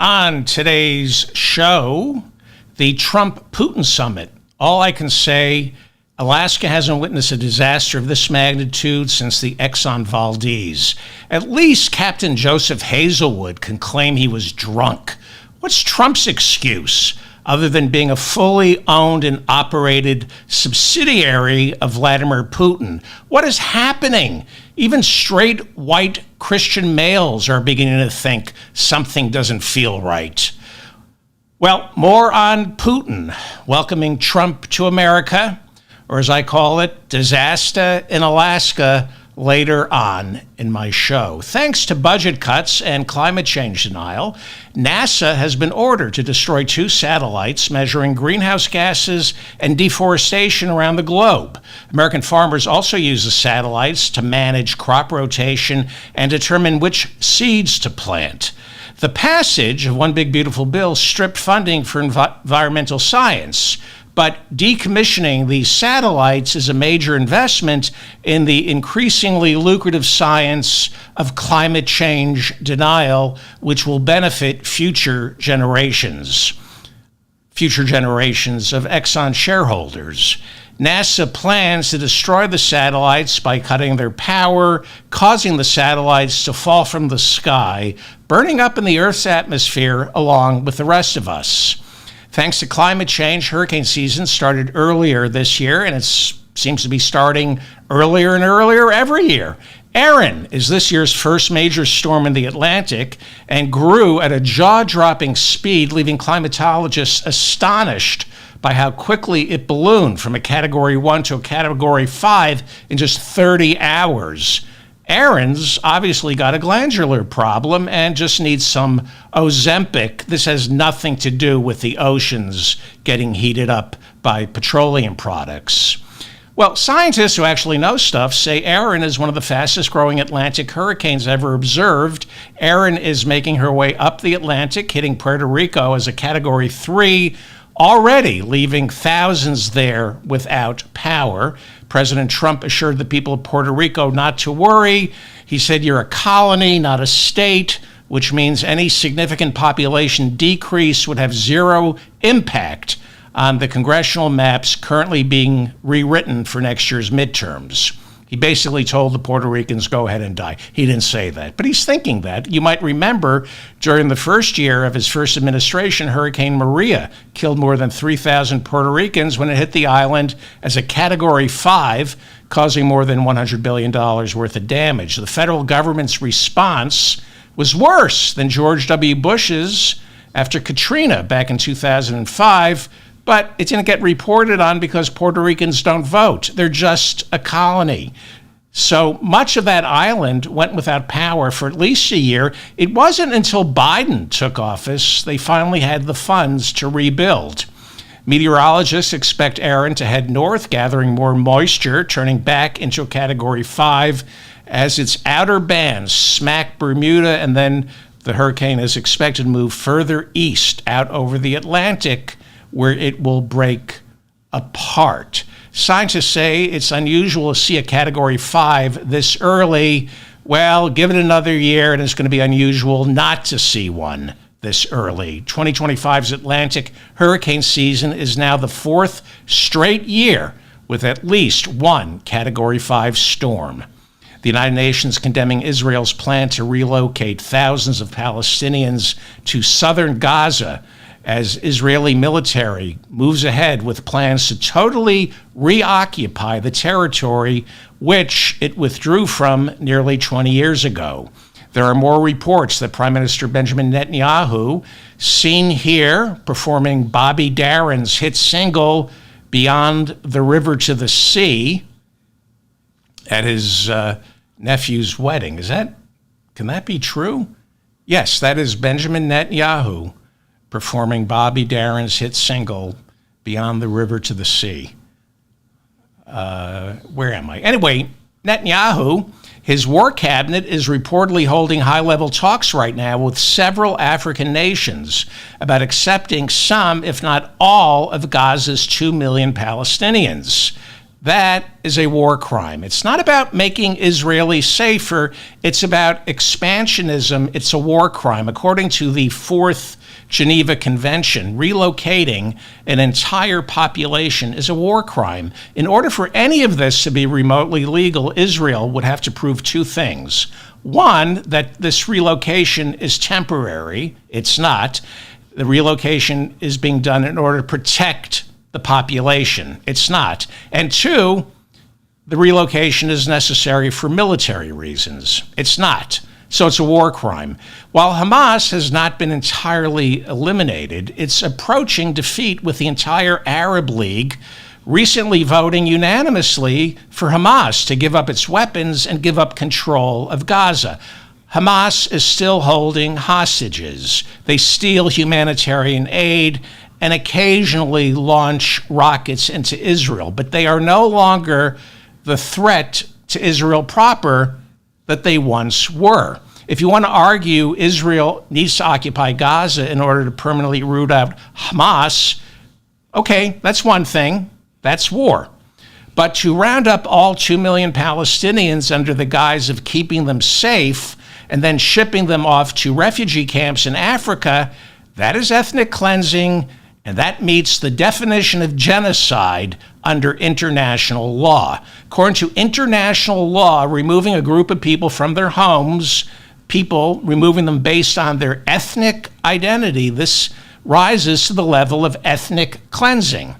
On today's show, the Trump-Putin summit. All I can say, Alaska hasn't witnessed a disaster of this magnitude since the Exxon Valdez. At least Captain Joseph Hazelwood can claim he was drunk. What's Trump's excuse, other than being a fully owned and operated subsidiary of Vladimir Putin? What is happening? Even straight white Christian males are beginning to think something doesn't feel right. Well, more on Putin welcoming Trump to America, or as I call it, disaster in Alaska, later on in my show. Thanks to budget cuts and climate change denial, NASA has been ordered to destroy 2 satellites measuring greenhouse gases and deforestation around the globe. American farmers also use the satellites to manage crop rotation and determine which seeds to plant. The passage of One Big Beautiful Bill stripped funding for environmental science, but decommissioning these satellites is a major investment in the increasingly lucrative science of climate change denial, which will benefit future generations of Exxon shareholders. NASA plans to destroy the satellites by cutting their power, causing the satellites to fall from the sky, burning up in the Earth's atmosphere along with the rest of us. Thanks to climate change, hurricane season started earlier this year, and it seems to be starting earlier and earlier every year. Erin is this year's first major storm in the Atlantic and grew at a jaw-dropping speed, leaving climatologists astonished by how quickly it ballooned from a Category 1 to a Category 5 in just 30 hours. Erin's obviously got a glandular problem and just needs some Ozempic. This has nothing to do with the oceans getting heated up by petroleum products. Well, scientists who actually know stuff say Erin is one of the fastest growing Atlantic hurricanes ever observed. Erin is making her way up the Atlantic, hitting Puerto Rico as a Category 3, already leaving thousands there without power. President Trump assured the people of Puerto Rico not to worry. He said, "You're a colony, not a state," which means any significant population decrease would have zero impact on the congressional maps currently being rewritten for next year's midterms. He basically told the Puerto Ricans, go ahead and die. He didn't say that, but he's thinking that. You might remember during the first year of his first administration, Hurricane Maria killed more than 3,000 Puerto Ricans when it hit the island as a Category 5, causing more than $100 billion worth of damage. The federal government's response was worse than George W. Bush's after Katrina back in 2005, but it didn't get reported on because Puerto Ricans don't vote. They're just a colony. So much of that island went without power for at least a year. It wasn't until Biden took office they finally had the funds to rebuild. Meteorologists expect Erin to head north, gathering more moisture, turning back into a Category 5 as its outer bands smack Bermuda, and then the hurricane is expected to move further east out over the Atlantic, where it will break apart. Scientists say it's unusual to see a Category 5 this early. Well, give it another year and it's going to be unusual not to see one this early. 2025's Atlantic hurricane season is now the 4th straight year with at least one Category 5 storm. The United Nations condemning Israel's plan to relocate thousands of Palestinians to southern Gaza as Israeli military moves ahead with plans to totally reoccupy the territory which it withdrew from nearly 20 years ago. There are more reports that Prime Minister Benjamin Netanyahu, seen here performing Bobby Darin's hit single Beyond the River to the Sea at his nephew's wedding. Can that be true? Yes, that is Benjamin Netanyahu performing Bobby Darin's hit single, Beyond the River to the Sea. Where am I? Anyway, Netanyahu, his war cabinet is reportedly holding high-level talks right now with several African nations about accepting some, if not all, of Gaza's 2 million Palestinians. that is a war crime. It's not about making Israelis safer. It's about expansionism. It's a war crime. According to the Fourth Geneva Convention, relocating an entire population is a war crime. In order for any of this to be remotely legal, Israel would have to prove two things. One, that this relocation is temporary. It's not. The relocation is being done in order to protect the population. It's not. And two, the relocation is necessary for military reasons. It's not. So it's a war crime. While Hamas has not been entirely eliminated, it's approaching defeat, with the entire Arab League recently voting unanimously for Hamas to give up its weapons and give up control of Gaza. Hamas is still holding hostages. They steal humanitarian aid and occasionally launch rockets into Israel, but they are no longer the threat to Israel proper that they once were. If you want to argue Israel needs to occupy Gaza in order to permanently root out Hamas, okay, that's one thing. That's war. But to round up all 2 million Palestinians under the guise of keeping them safe and then shipping them off to refugee camps in Africa, that is ethnic cleansing, and that meets the definition of genocide under international law. According to international law, removing a group of people from their homes, people removing them based on their ethnic identity, this rises to the level of ethnic cleansing.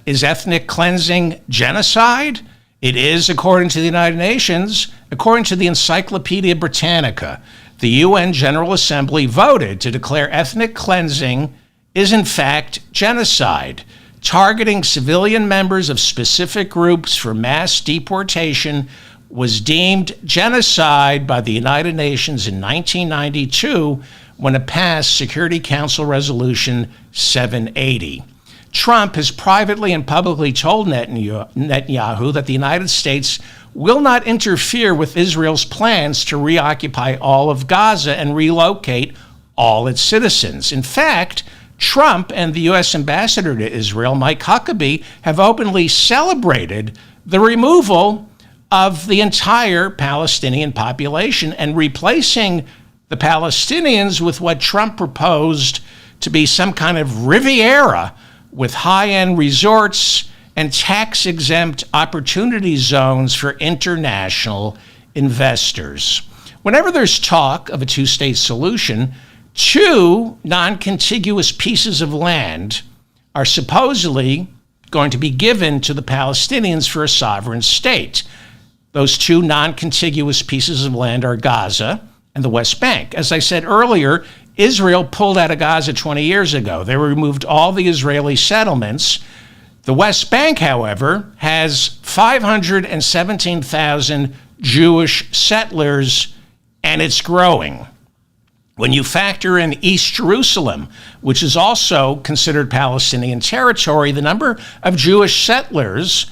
Is ethnic cleansing genocide? It is, according to the United Nations. According to the Encyclopedia Britannica, the UN General Assembly voted to declare ethnic cleansing is in fact genocide. Targeting civilian members of specific groups for mass deportation was deemed genocide by the United Nations in 1992 when it passed Security Council Resolution 780. Trump has privately and publicly told Netanyahu that the United States will not interfere with Israel's plans to reoccupy all of Gaza and relocate all its citizens. In fact, Trump and the U.S. ambassador to Israel, Mike Huckabee, have openly celebrated the removal of the entire Palestinian population and replacing the Palestinians with what Trump proposed to be some kind of Riviera with high-end resorts and tax-exempt opportunity zones for international investors. Whenever there's talk of a two-state solution, two non-contiguous pieces of land are supposedly going to be given to the Palestinians for a sovereign state. Those two non-contiguous pieces of land are Gaza and the West Bank. As I said earlier, Israel pulled out of Gaza 20 years ago. They removed all the Israeli settlements. The West Bank, however, has 517,000 Jewish settlers, and it's growing. When you factor in East Jerusalem, which is also considered Palestinian territory, the number of Jewish settlers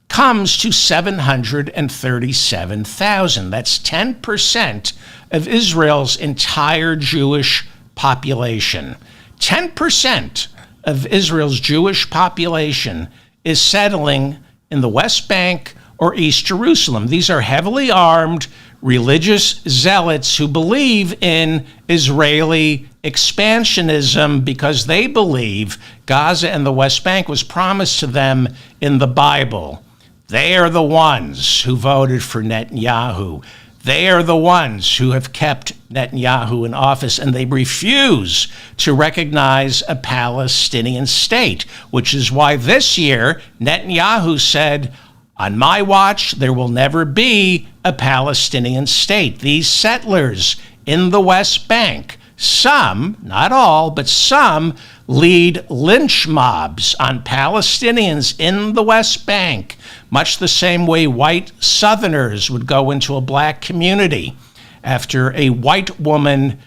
comes to 737,000. That's 10% of Israel's entire Jewish population. 10% of Israel's Jewish population is settling in the West Bank or East Jerusalem. These are heavily armed religious zealots who believe in Israeli expansionism because they believe Gaza and the West Bank was promised to them in the Bible. They are the ones who voted for Netanyahu. They are the ones who have kept Netanyahu in office, and they refuse to recognize a Palestinian state, which is why this year Netanyahu said, "On my watch, there will never be a Palestinian state." These settlers in the West Bank, some, not all, but some, lead lynch mobs on Palestinians in the West Bank, much the same way white Southerners would go into a black community after a white woman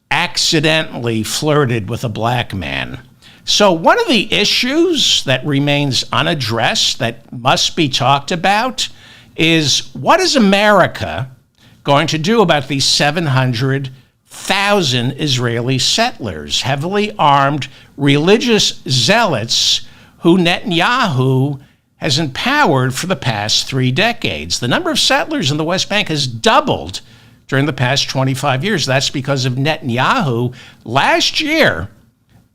accidentally flirted with a black man. So one of the issues that remains unaddressed that must be talked about is, what is America going to do about these 700,000 Israeli settlers, heavily armed religious zealots who Netanyahu has empowered for the past 3 decades. The number of settlers in the West Bank has doubled during the past 25 years. That's because of Netanyahu. Last year,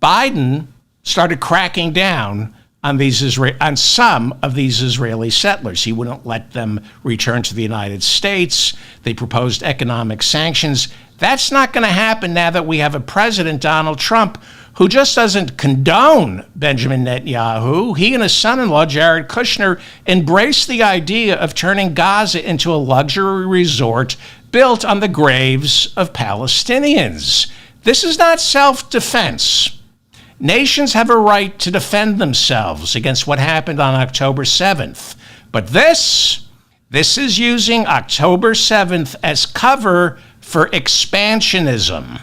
Biden started cracking down on some of these Israeli settlers. He wouldn't let them return to the United States. They proposed economic sanctions. That's not going to happen now that we have a president, Donald Trump, who just doesn't condone Benjamin Netanyahu. He and his son-in-law, Jared Kushner, embraced the idea of turning Gaza into a luxury resort built on the graves of Palestinians. This is not self-defense. Nations have a right to defend themselves against what happened on October 7th. But this is using October 7th as cover for expansionism.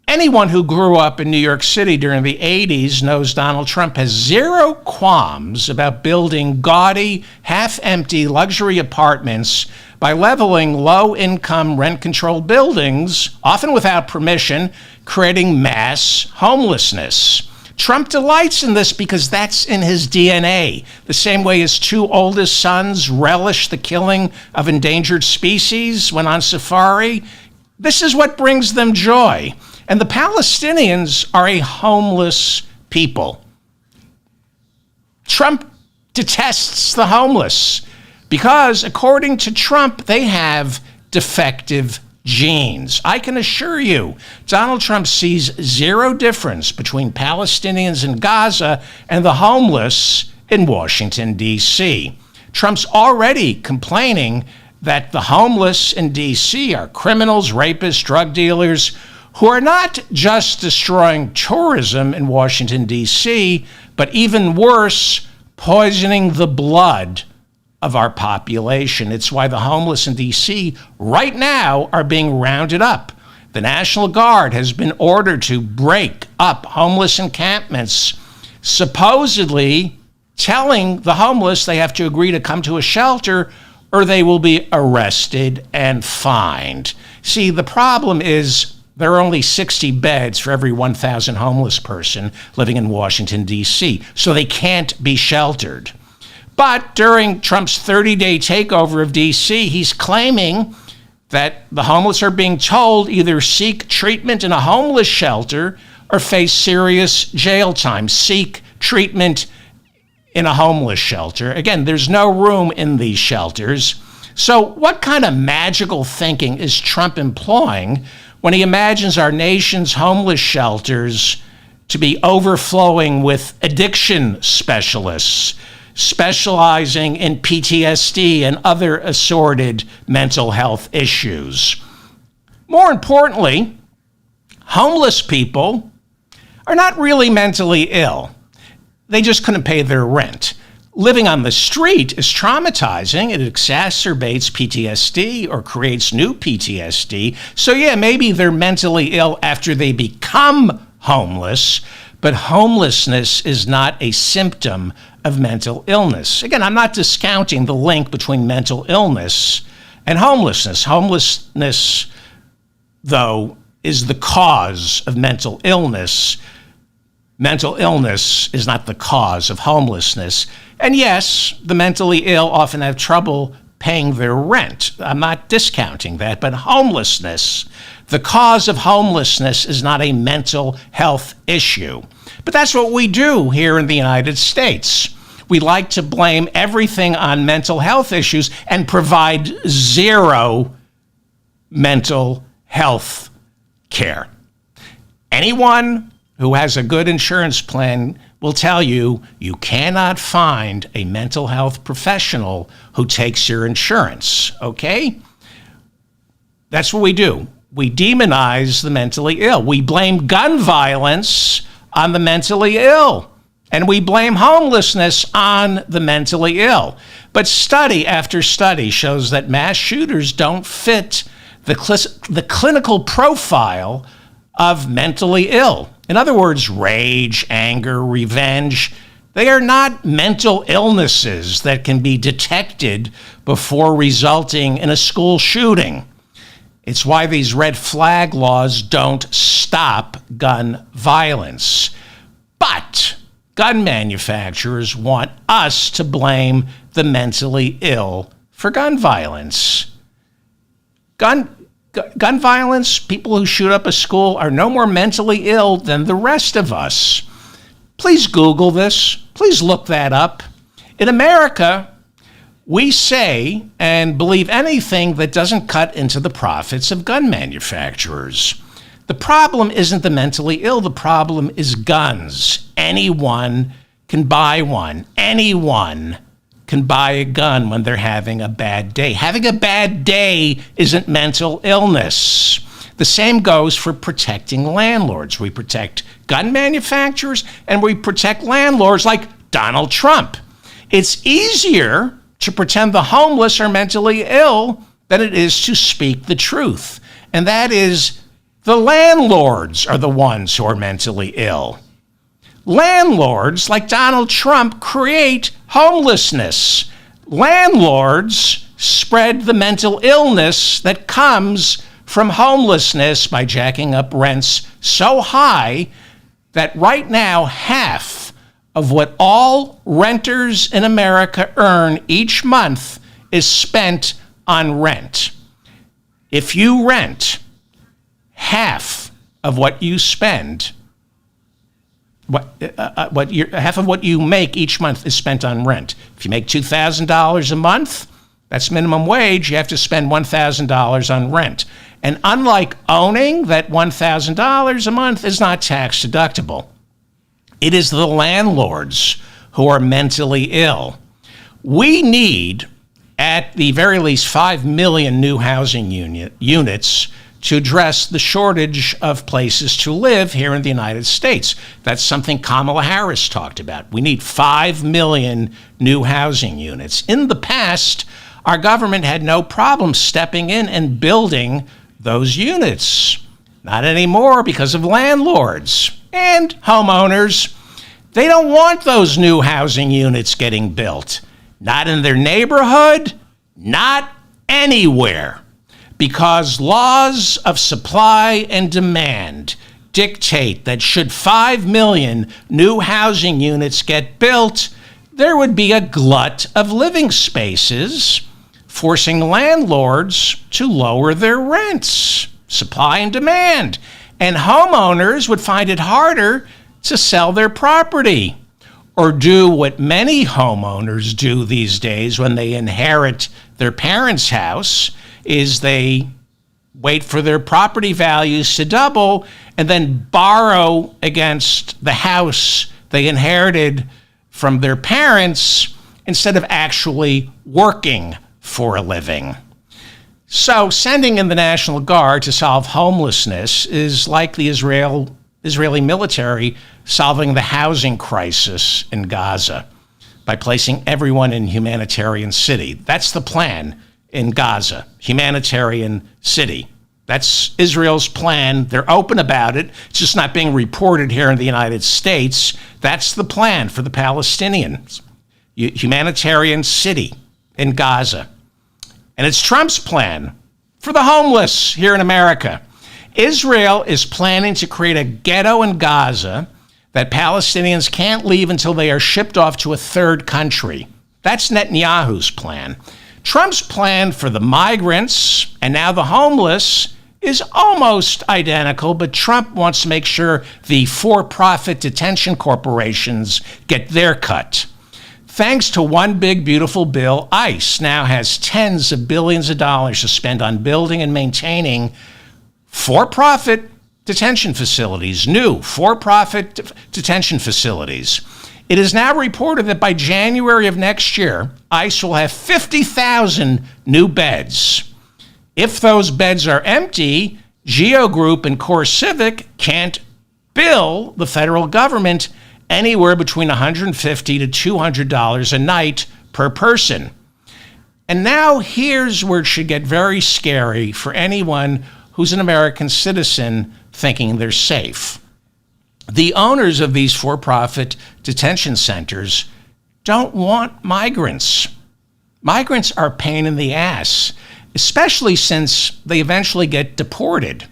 Anyone who grew up in New York City during the 80s knows Donald Trump has zero qualms about building gaudy, half-empty luxury apartments by leveling low-income, rent-controlled buildings, often without permission, creating mass homelessness. Trump delights in this because that's in his DNA, the same way his 2 oldest sons relish the killing of endangered species when on safari. This is what brings them joy. And the Palestinians are a homeless people. Trump detests the homeless because, according to Trump, they have defective genes. I can assure you, Donald Trump sees zero difference between Palestinians in Gaza and the homeless in Washington, D.C. Trump's already complaining that the homeless in D.C. are criminals, rapists, drug dealers, who are not just destroying tourism in Washington, D.C., but even worse, poisoning the blood of our population. It's why the homeless in D.C. right now are being rounded up. The National Guard has been ordered to break up homeless encampments, supposedly telling the homeless they have to agree to come to a shelter or they will be arrested and fined. See, the problem is there are only 60 beds for every 1,000 homeless person living in Washington, D.C., so they can't be sheltered. But during Trump's 30-day takeover of D.C., he's claiming that the homeless are being told either seek treatment in a homeless shelter or face serious jail time. Seek treatment in a homeless shelter. Again, there's no room in these shelters. So what kind of magical thinking is Trump employing when he imagines our nation's homeless shelters to be overflowing with addiction specialists, specializing in PTSD and other assorted mental health issues? More importantly, homeless people are not really mentally ill. They just couldn't pay their rent. Living on the street is traumatizing. It exacerbates PTSD or creates new PTSD. So yeah, maybe they're mentally ill after they become homeless, but homelessness is not a symptom of mental illness. Again, I'm not discounting the link between mental illness and homelessness. Homelessness, though, is the cause of mental illness. Mental illness is not the cause of homelessness. And yes, the mentally ill often have trouble paying their rent. I'm not discounting that, but homelessness, the cause of homelessness is not a mental health issue. But that's what we do here in the United States. We like to blame everything on mental health issues and provide zero mental health care. Anyone who has a good insurance plan will tell you you cannot find a mental health professional who takes your insurance, okay? That's what we do. We demonize the mentally ill. We blame gun violence on the mentally ill, and we blame homelessness on the mentally ill. But study after study shows that mass shooters don't fit the clinical profile of mentally ill. In other words, rage, anger, revenge, they are not mental illnesses that can be detected before resulting in a school shooting. It's why these red flag laws don't stop gun violence. But gun manufacturers want us to blame the mentally ill for gun violence. Gun violence, people who shoot up a school are no more mentally ill than the rest of us. Please Google this. Please look that up. In America, we say and believe anything that doesn't cut into the profits of gun manufacturers. The problem isn't the mentally ill. The problem is guns. Anyone can buy one. Anyone can buy a gun when they're having a bad day. Having a bad day isn't mental illness. The same goes for protecting landlords. We protect gun manufacturers and we protect landlords like Donald Trump. It's easier to pretend the homeless are mentally ill than it is to speak the truth. And that is, the landlords are the ones who are mentally ill. Landlords, like Donald Trump, create homelessness. Landlords spread the mental illness that comes from homelessness by jacking up rents so high that right now half of what all renters in America earn each month is spent on rent. If you rent, half of what you spend, half of what you make each month is spent on rent. If you make $2,000 a month, that's minimum wage, you have to spend $1,000 on rent. And unlike owning, that $1,000 a month is not tax deductible. It is the landlords who are mentally ill. We need, at the very least, 5 million new housing units to address the shortage of places to live here in the United States. That's something Kamala Harris talked about. We need 5 million new housing units. In the past, our government had no problem stepping in and building those units. Not anymore because of landlords and homeowners. They don't want those new housing units getting built. Not in their neighborhood, not anywhere. Because laws of supply and demand dictate that should 5 million new housing units get built, there would be a glut of living spaces, forcing landlords to lower their rents. Supply and demand. And homeowners would find it harder to sell their property, or do what many homeowners do these days when they inherit their parents' house, is they wait for their property values to double and then borrow against the house they inherited from their parents instead of actually working for a living. So sending in the National Guard to solve homelessness is like the Israeli military solving the housing crisis in Gaza by placing everyone in humanitarian city. That's the plan in Gaza, humanitarian city. That's Israel's plan. They're open about it. It's just not being reported here in the United States. That's the plan for the Palestinians. Humanitarian city in Gaza. And it's Trump's plan for the homeless here in America. Israel is planning to create a ghetto in Gaza that Palestinians can't leave until they are shipped off to a third country. That's Netanyahu's plan. Trump's plan for the migrants and now the homeless is almost identical, but Trump wants to make sure the for-profit detention corporations get their cut. Thanks to one big, beautiful bill, ICE now has tens of billions of dollars to spend on building and maintaining for-profit detention facilities, new for-profit detention facilities. It is now reported that by January of next year, ICE will have 50,000 new beds. If those beds are empty, Geo Group and CoreCivic can't bill the federal government anywhere between $150 to $200 a night per person. And now here's where it should get very scary for anyone who's an American citizen thinking they're safe. The owners of these for-profit detention centers don't want migrants. Migrants are a pain in the ass, especially since they eventually get deported.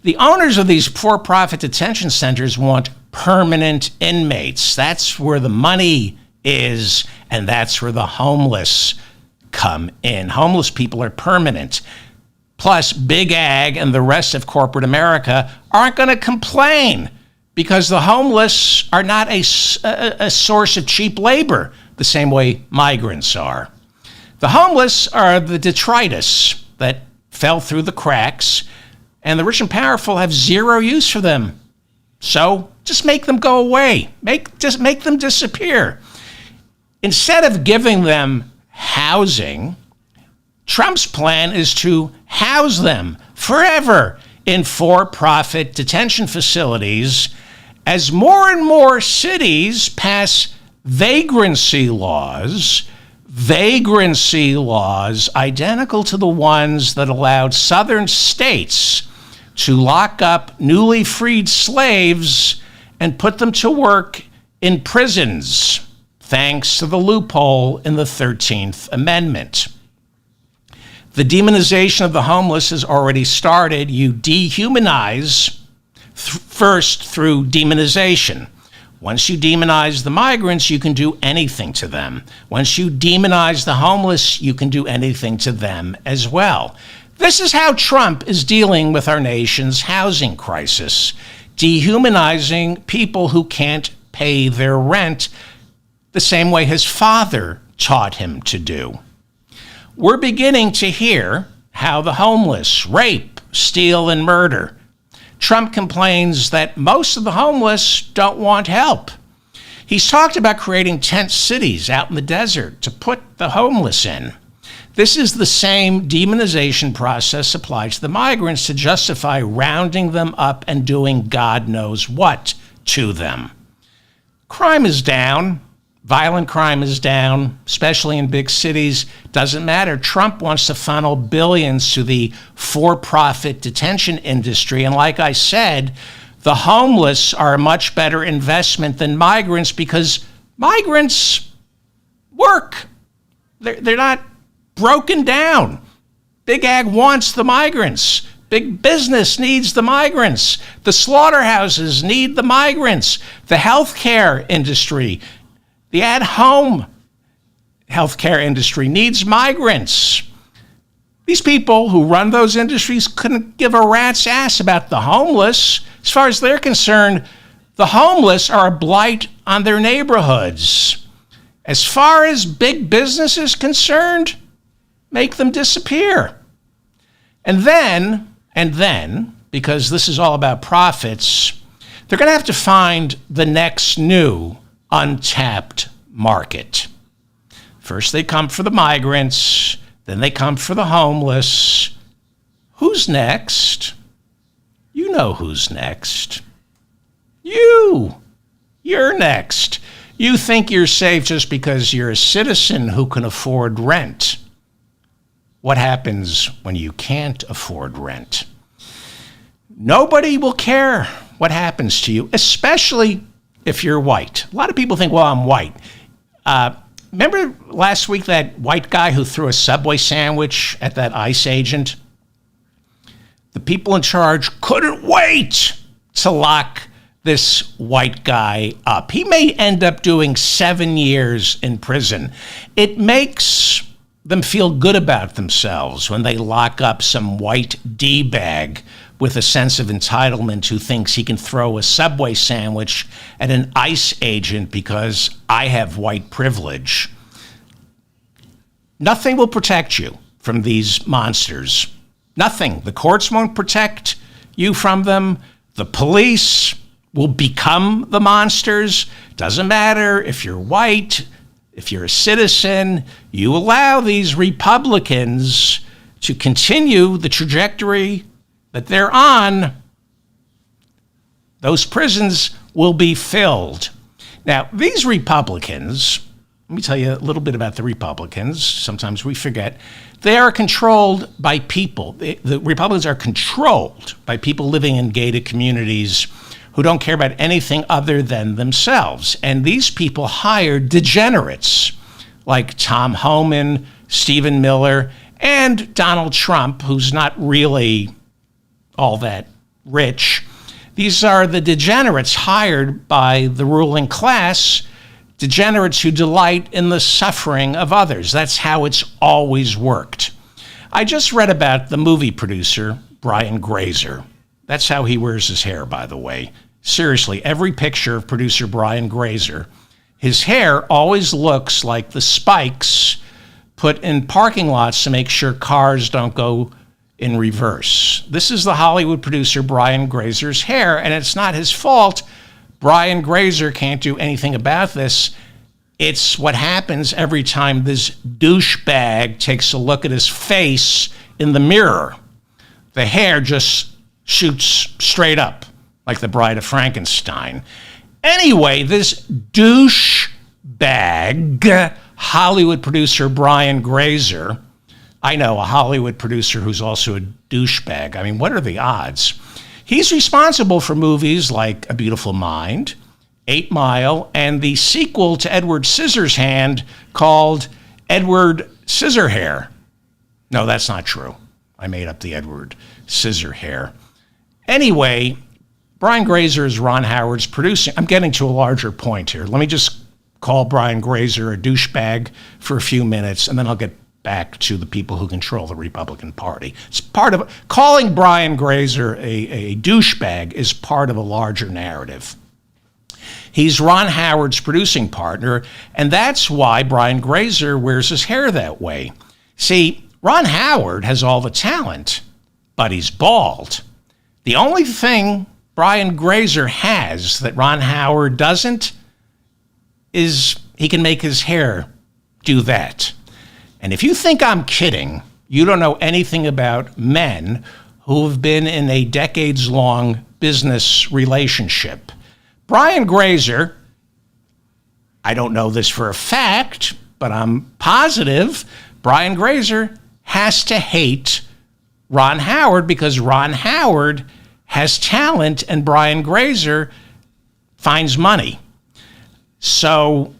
The owners of these for-profit detention centers want permanent inmates. That's where the money is, and that's where the homeless come in. Homeless people are permanent. Plus, Big Ag and the rest of corporate America aren't going to complain because the homeless are not a source of cheap labor the same way migrants are. The homeless are the detritus that fell through the cracks, and the rich and powerful have zero use for them. So just make them go away. Just make them disappear. Instead of giving them housing, Trump's plan is to house them forever in for-profit detention facilities as more and more cities pass vagrancy laws identical to the ones that allowed southern states to lock up newly freed slaves and put them to work in prisons, thanks to the loophole in the 13th Amendment. The demonization of the homeless has already started. You dehumanize first through demonization. Once you demonize the migrants, you can do anything to them. Once you demonize the homeless, you can do anything to them as well. This is how Trump is dealing with our nation's housing crisis, dehumanizing people who can't pay their rent the same way his father taught him to do. We're beginning to hear how the homeless rape, steal, and murder. Trump complains that most of the homeless don't want help. He's talked about creating tent cities out in the desert to put the homeless in. This is the same demonization process applied to the migrants to justify rounding them up and doing God knows what to them. Crime is down. Violent crime is down, especially in big cities. Doesn't matter. Trump wants to funnel billions to the for-profit detention industry. And like I said, the homeless are a much better investment than migrants because migrants work. They're not broken down. Big Ag wants the migrants. Big business needs the migrants. The slaughterhouses need the migrants. The healthcare industry, the at-home healthcare industry needs migrants. These people who run those industries couldn't give a rat's ass about the homeless. As far as they're concerned, the homeless are a blight on their neighborhoods. As far as big business is concerned, make them disappear. And then, because this is all about profits, they're going to have to find the next new untapped market. First they come for the migrants, then they come for the homeless. Who's next? You know who's next. You're next. You think you're safe just because you're a citizen who can afford rent. What happens when you can't afford rent? Nobody will care what happens to you, especially if you're white. A lot of people think, well, I'm white. Remember last week that white guy who threw a Subway sandwich at that ICE agent? The people in charge couldn't wait to lock this white guy up. He may end up doing 7 years in prison. It makes them feel good about themselves when they lock up some white D-bag with a sense of entitlement who thinks he can throw a Subway sandwich at an ICE agent because I have white privilege. Nothing will protect you from these monsters. Nothing. The courts won't protect you from them. The police will become the monsters. Doesn't matter if you're white, if you're a citizen, you allow these Republicans to continue the trajectory that they're on, those prisons will be filled. Now, these Republicans, let me tell you a little bit about the Republicans. Sometimes we forget. They are controlled by people. The Republicans are controlled by people living in gated communities who don't care about anything other than themselves. And these people hire degenerates like Tom Homan, Stephen Miller, and Donald Trump, who's not really all that rich. These are the degenerates hired by the ruling class, degenerates who delight in the suffering of others. That's how it's always worked. I just read about the movie producer, Brian Grazer. That's how he wears his hair, by the way. Seriously, every picture of producer Brian Grazer, his hair always looks like the spikes put in parking lots to make sure cars don't go in reverse. This is the Hollywood producer Brian Grazer's hair, and it's not his fault. Brian Grazer can't do anything about this. It's what happens every time this douchebag takes a look at his face in the mirror. The hair just shoots straight up, like the Bride of Frankenstein. Anyway, this douchebag Hollywood producer Brian Grazer, I know, a Hollywood producer who's also a douchebag. I mean, what are the odds? He's responsible for movies like A Beautiful Mind, 8 Mile, and the sequel to Edward Scissorhands called Edward Scissorhair. No, that's not true. I made up the Edward Scissorhair. Anyway, Brian Grazer is Ron Howard's producing. I'm getting to a larger point here. Let me just call Brian Grazer a douchebag for a few minutes, and then I'll get back to the people who control the Republican Party. It's part of calling Brian Grazer a douchebag is part of a larger narrative. He's Ron Howard's producing partner, and that's why Brian Grazer wears his hair that way. See, Ron Howard has all the talent, but he's bald. The only thing Brian Grazer has that Ron Howard doesn't is he can make his hair do that. And if you think I'm kidding, you don't know anything about men who have been in a decades-long business relationship. Brian Grazer, I don't know this for a fact, but I'm positive Brian Grazer has to hate Ron Howard because Ron Howard has talent and Brian Grazer finds money. So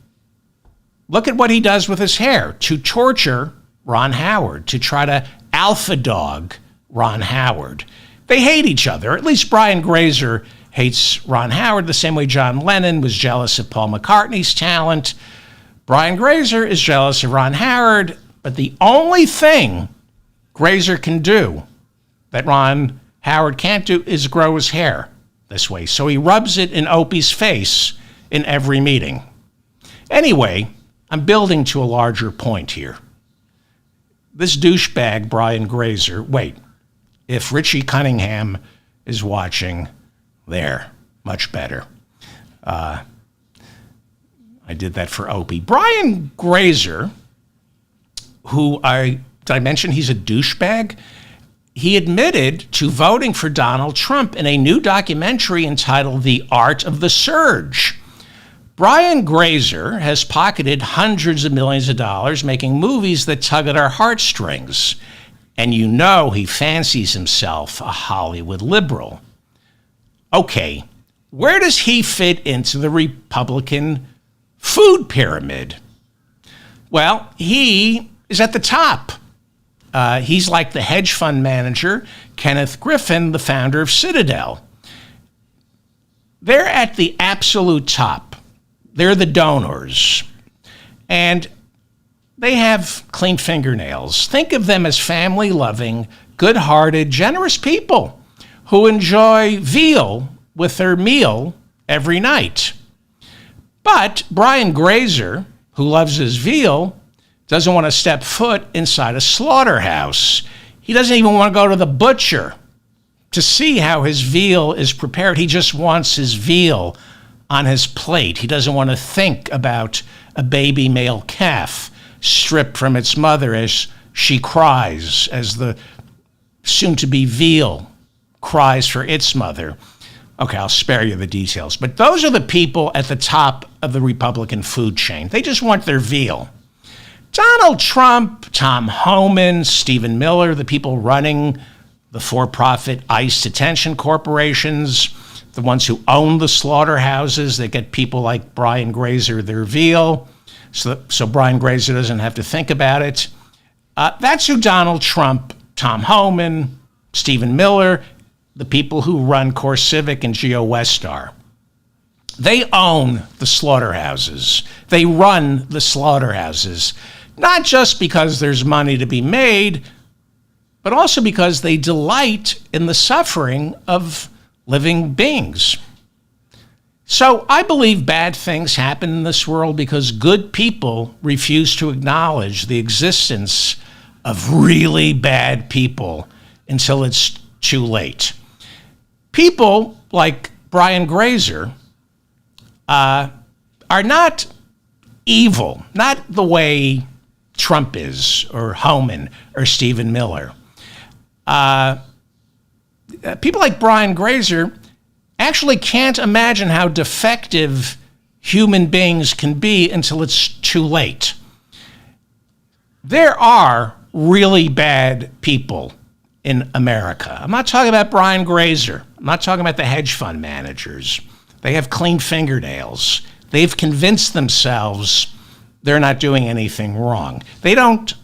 look at what he does with his hair to torture Ron Howard, to try to alpha dog Ron Howard. They hate each other. At least Brian Grazer hates Ron Howard the same way John Lennon was jealous of Paul McCartney's talent. Brian Grazer is jealous of Ron Howard, but the only thing Grazer can do that Ron Howard can't do is grow his hair this way. So he rubs it in Opie's face in every meeting. Anyway, I'm building to a larger point here. This douchebag, Brian Grazer, wait, if Richie Cunningham is watching, there, much better. I did that for Opie. Brian Grazer, did I mention he's a douchebag? He admitted to voting for Donald Trump in a new documentary entitled The Art of the Surge. Brian Grazer has pocketed hundreds of millions of dollars making movies that tug at our heartstrings. And you know he fancies himself a Hollywood liberal. Okay, where does he fit into the Republican food pyramid? Well, he is at the top. He's like the hedge fund manager, Kenneth Griffin, the founder of Citadel. They're at the absolute top. They're the donors. And they have clean fingernails. Think of them as family-loving, good-hearted, generous people who enjoy veal with their meal every night. But Brian Grazer, who loves his veal, doesn't want to step foot inside a slaughterhouse. He doesn't even want to go to the butcher to see how his veal is prepared. He just wants his veal on his plate. He doesn't want to think about a baby male calf stripped from its mother as she cries, as the soon-to-be veal cries for its mother. Okay, I'll spare you the details. But those are the people at the top of the Republican food chain. They just want their veal. Donald Trump, Tom Homan, Stephen Miller, the people running the for-profit ICE detention corporations, the ones who own the slaughterhouses that get people like Brian Grazer their veal, so Brian Grazer doesn't have to think about it. That's who Donald Trump, Tom Homan, Stephen Miller, the people who run CoreCivic and GeoWestar. They own the slaughterhouses. They run the slaughterhouses, not just because there's money to be made, but also because they delight in the suffering of living beings. So I believe bad things happen in this world because good people refuse to acknowledge the existence of really bad people until it's too late. People like Brian Grazer are not evil, not the way Trump is, or Homan, or Stephen Miller. People like Brian Grazer actually can't imagine how defective human beings can be until it's too late. There are really bad people in America. I'm not talking about Brian Grazer. I'm not talking about the hedge fund managers. They have clean fingernails. They've convinced themselves they're not doing anything wrong. They don't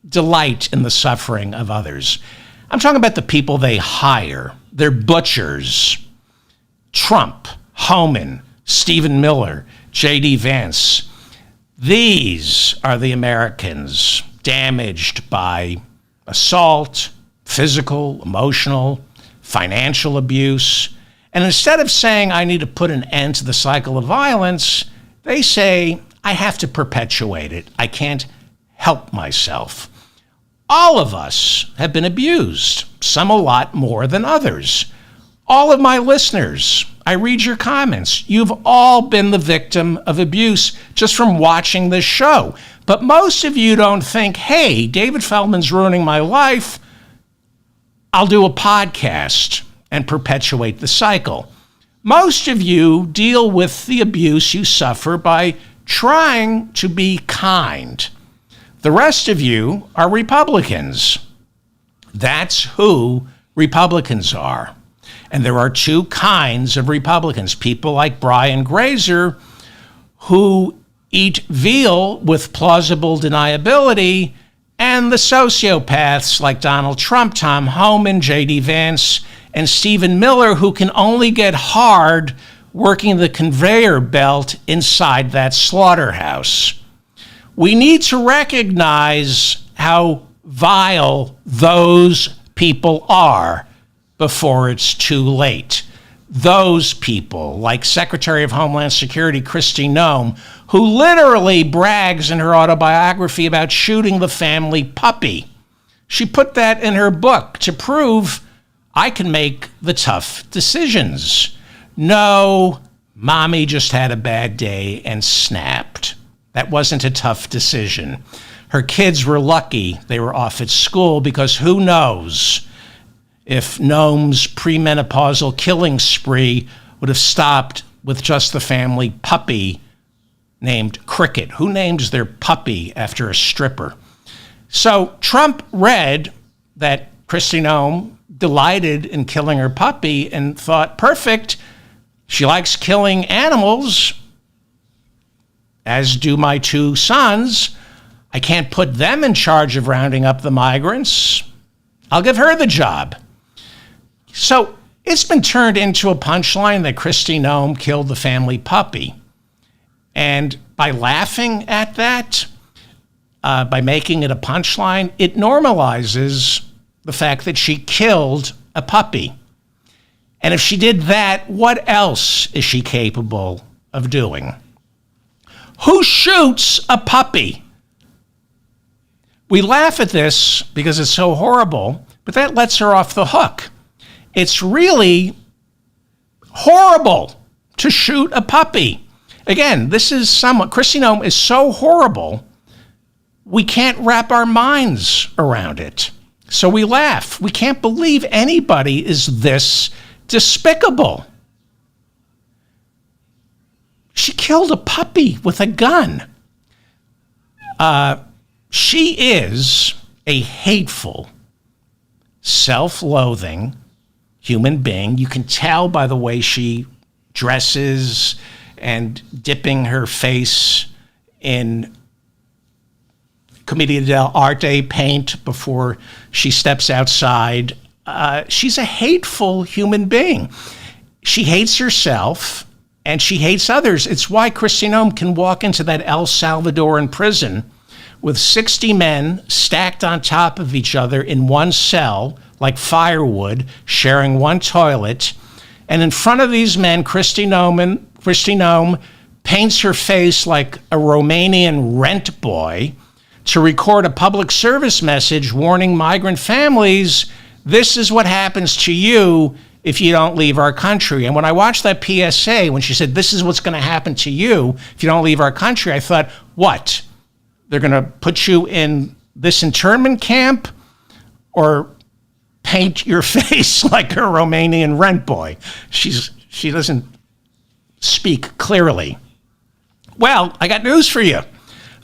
delight in the suffering of others. I'm talking about the people they hire. They're butchers. Trump, Homan, Stephen Miller, J.D. Vance. These are the Americans damaged by assault, physical, emotional, financial abuse. And instead of saying, I need to put an end to the cycle of violence, they say, I have to perpetuate it. I can't help myself. All of us have been abused, some a lot more than others. All of my listeners, I read your comments. You've all been the victim of abuse just from watching this show. But most of you don't think, hey, David Feldman's ruining my life. I'll do a podcast and perpetuate the cycle. Most of you deal with the abuse you suffer by trying to be kind. The rest of you are Republicans. That's who Republicans are. And there are two kinds of Republicans. People like Brian Grazer, who eat veal with plausible deniability, and the sociopaths like Donald Trump, Tom Homan, J.D. Vance, and Stephen Miller, who can only get hard working the conveyor belt inside that slaughterhouse. We need to recognize how vile those people are before it's too late. Those people, like Secretary of Homeland Security Kristi Noem, who literally brags in her autobiography about shooting the family puppy. She put that in her book to prove I can make the tough decisions. No, mommy just had a bad day and snapped. That wasn't a tough decision. Her kids were lucky they were off at school, because who knows if Noem's premenopausal killing spree would have stopped with just the family puppy named Cricket. Who names their puppy after a stripper? So Trump read that Kristi Noem delighted in killing her puppy and thought, perfect, she likes killing animals, as do my two sons. I can't put them in charge of rounding up the migrants. I'll give her the job. So it's been turned into a punchline that Kristi Noem killed the family puppy. And by laughing at that, by making it a punchline, it normalizes the fact that she killed a puppy. And if she did that, what else is she capable of doing? Who shoots a puppy? We laugh at this because it's so horrible, but that lets her off the hook. It's really horrible to shoot a puppy. Again, this is somewhat, Kristi Noem is so horrible, we can't wrap our minds around it. So we laugh. We can't believe anybody is this despicable. She killed a puppy with a gun. She is a hateful, self-loathing human being. You can tell by the way she dresses and dipping her face in Commedia dell'arte paint before she steps outside she's a hateful human being. She hates herself and she hates others. It's why Kristi Noem can walk into that El Salvadoran prison with 60 men stacked on top of each other in one cell, like firewood, sharing one toilet. And in front of these men, Kristi Noem paints her face like a Romanian rent boy to record a public service message warning migrant families, this is what happens to you if you don't leave our country. And when I watched that PSA, when she said, this is what's going to happen to you if you don't leave our country, I thought, what? They're going to put you in this internment camp or paint your face like a Romanian rent boy? She doesn't speak clearly. Well, I got news for you.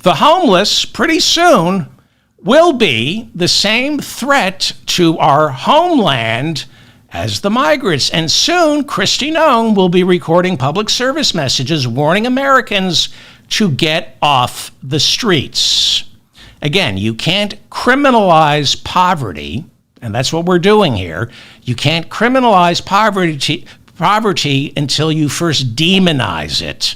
The homeless pretty soon will be the same threat to our homeland as the migrants. And soon, Kristi Noem will be recording public service messages warning Americans to get off the streets. Again, you can't criminalize poverty, and that's what we're doing here. You can't criminalize poverty until you first demonize it.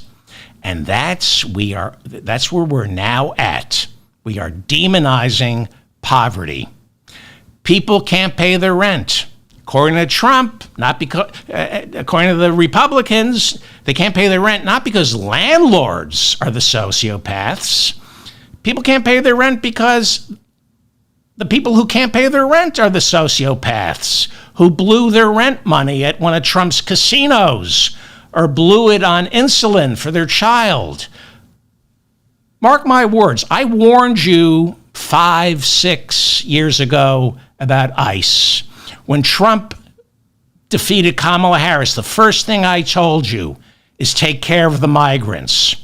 And that's where we're now at. We are demonizing poverty. People can't pay their rent. According to Trump, not because, according to the Republicans, they can't pay their rent not because landlords are the sociopaths. People can't pay their rent because the people who can't pay their rent are the sociopaths who blew their rent money at one of Trump's casinos or blew it on insulin for their child. Mark my words, I warned you 5-6 years ago about ICE. When Trump defeated Kamala Harris, the first thing I told you is take care of the migrants.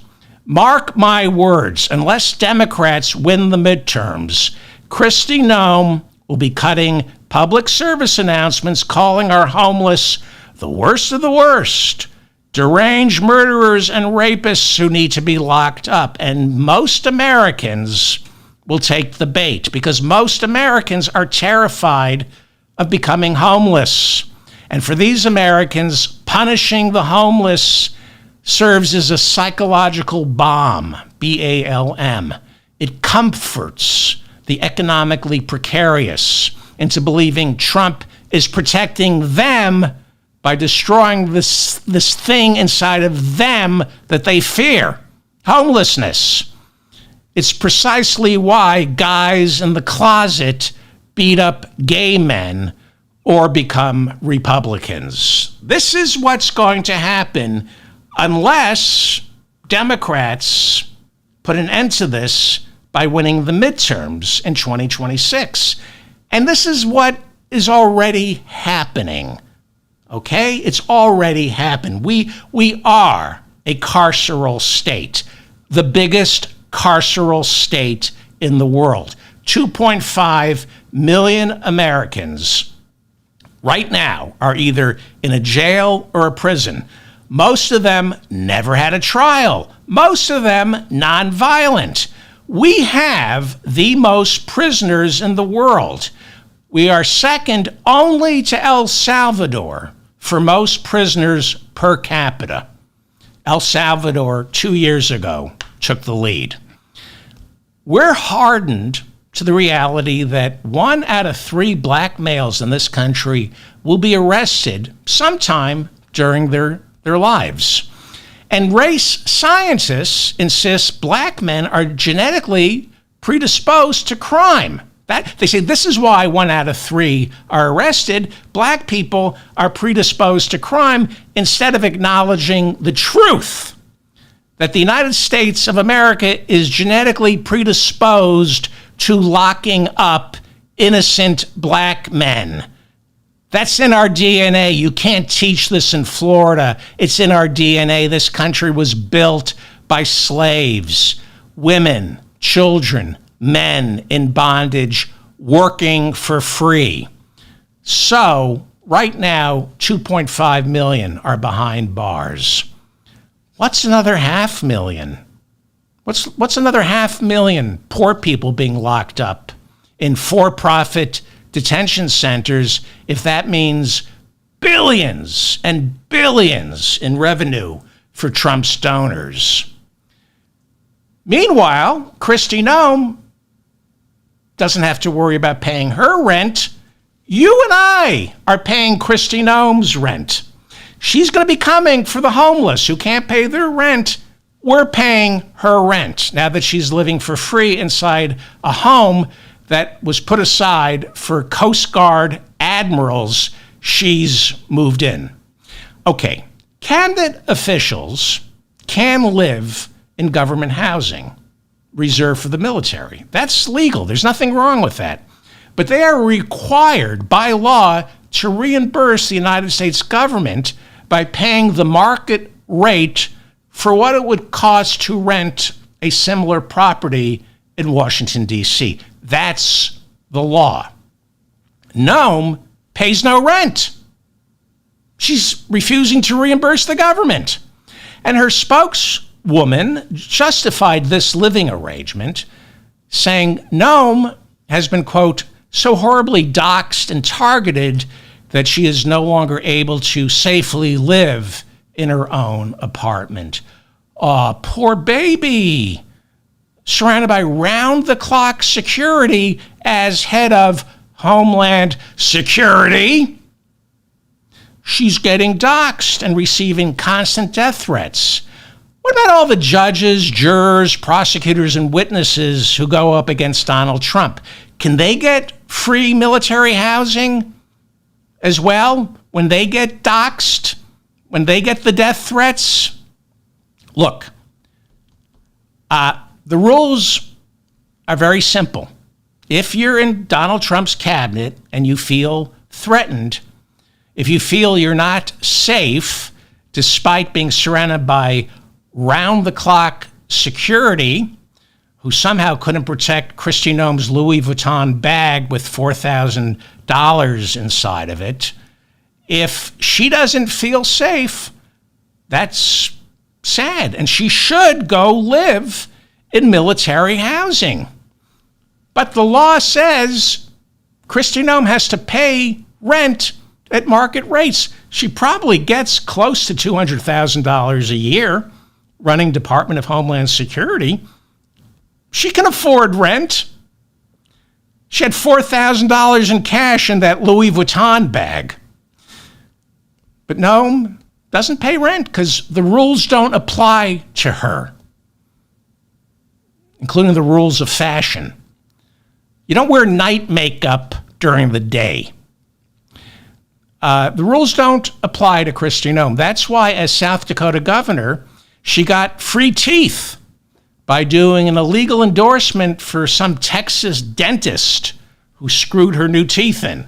Mark my words, unless Democrats win the midterms, Kristi Noem will be cutting public service announcements calling our homeless the worst of the worst, deranged murderers and rapists who need to be locked up. And most Americans will take the bait because most Americans are terrified of becoming homeless. And for these Americans, punishing the homeless serves as a psychological balm, B-A-L-M. It comforts the economically precarious into believing Trump is protecting them by destroying this thing inside of them that they fear, homelessness. It's precisely why guys in the closet beat up gay men or become Republicans. This is what's going to happen unless Democrats put an end to this by winning the midterms in 2026. And this is what is already happening. Okay? It's already happened. We are a carceral state, the biggest carceral state in the world. 2.5 million Americans right now are either in a jail or a prison. Most of them never had a trial. Most of them nonviolent. We have the most prisoners in the world. We are second only to El Salvador for most prisoners per capita. El Salvador 2 years ago took the lead. We're hardened to the reality that 1 out of 3 black males in this country will be arrested sometime during their lives. And race scientists insist black men are genetically predisposed to crime. They say this is why 1 out of 3 are arrested. Black people are predisposed to crime instead of acknowledging the truth that the United States of America is genetically predisposed to locking up innocent black men. That's in our DNA. You can't teach this in Florida. It's in our DNA. This country was built by slaves, women, children, men in bondage, working for free. So right now, 2.5 million are behind bars. What's another 500,000? What's another 500,000 poor people being locked up in for-profit detention centers if that means billions and billions in revenue for Trump's donors. Meanwhile, Kristi Noem doesn't have to worry about paying her rent. You and I are paying Kristi Noem's rent. She's going to be coming for the homeless who can't pay their rent. We're paying her rent now that she's living for free inside a home that was put aside for Coast Guard admirals she's moved in. Okay, cabinet officials can live in government housing reserved for the military. That's legal. There's nothing wrong with that. But they are required by law to reimburse the United States government by paying the market rate for what it would cost to rent a similar property in Washington, D.C. That's the law. Noem pays no rent. She's refusing to reimburse the government. And her spokeswoman justified this living arrangement, saying Noem has been, quote, so horribly doxxed and targeted that she is no longer able to safely live in her own apartment. Oh, poor baby. Surrounded by round-the-clock security as head of Homeland Security. She's getting doxxed and receiving constant death threats. What about all the judges, jurors, prosecutors, and witnesses who go up against Donald Trump? Can they get free military housing as well when they get doxxed, when they get the death threats? Look, the rules are very simple. If you're in Donald Trump's cabinet and you feel threatened, if you feel you're not safe, despite being surrounded by round-the-clock security, who somehow couldn't protect Kristi Noem's Louis Vuitton bag with $4,000 inside of it, if she doesn't feel safe, that's sad. And she should go live in military housing. But the law says Kristi Noem has to pay rent at market rates. She probably gets close to $200,000 a year running Department of Homeland Security. She can afford rent. She had $4,000 in cash in that Louis Vuitton bag. But Noem doesn't pay rent because the rules don't apply to her, including the rules of fashion. You don't wear night makeup during the day. The rules don't apply to Kristi Noem. That's why, as South Dakota governor, she got free teeth by doing an illegal endorsement for some Texas dentist who screwed her new teeth in.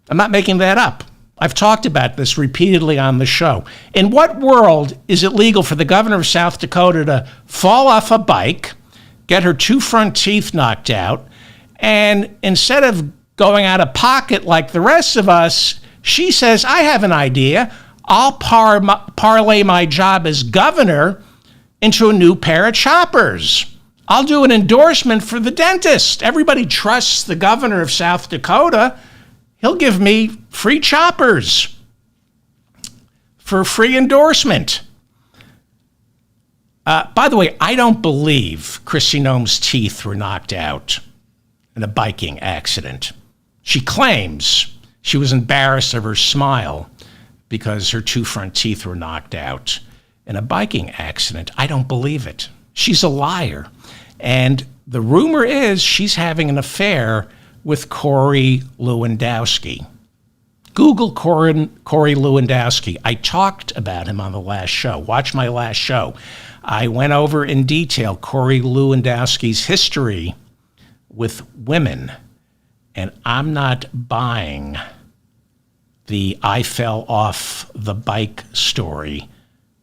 I'm not making that up. I've talked about this repeatedly on the show. In what world is it legal for the governor of South Dakota to fall off a bike, get her two front teeth knocked out, and instead of going out of pocket like the rest of us, she says, I have an idea. I'll parlay my job as governor into a new pair of choppers. I'll do an endorsement for the dentist. Everybody trusts the governor of South Dakota. He'll give me free choppers for free endorsement. By the way, I don't believe Kristi Noem's teeth were knocked out in a biking accident. She claims she was embarrassed of her smile because her two front teeth were knocked out in a biking accident. I don't believe it. She's a liar. And the rumor is she's having an affair with Corey Lewandowski. Google Corey Lewandowski. I talked about him on the last show. Watch my last show. I went over in detail Corey Lewandowski's history with women, and I'm not buying the I fell off the bike story,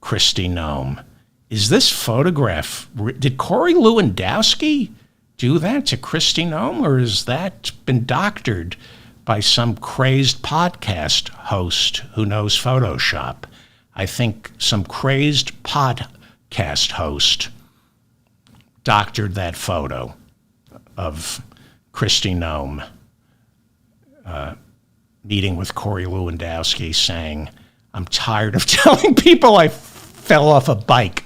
Kristi Noem. Is this photograph, did Corey Lewandowski do that to Kristi Noem, or has that been doctored by some crazed podcast host who knows Photoshop? I think some crazed podcast host doctored that photo of Kristi Noem meeting with Corey Lewandowski saying, "I'm tired of telling people I fell off a bike.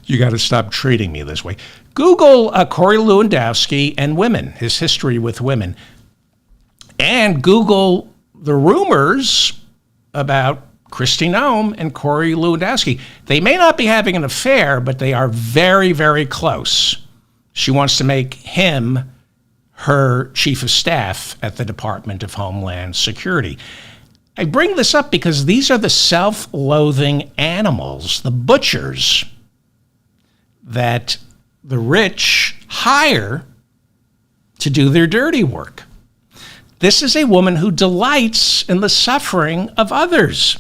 You got to stop treating me this way." Google Corey Lewandowski and women, his history with women, and Google the rumors about Kristi Noem and Corey Lewandowski. They may not be having an affair, but they are very, very close. She wants to make him her chief of staff at the Department of Homeland Security. I bring this up because these are the self-loathing animals, the butchers, that the rich hire to do their dirty work. This is a woman who delights in the suffering of others.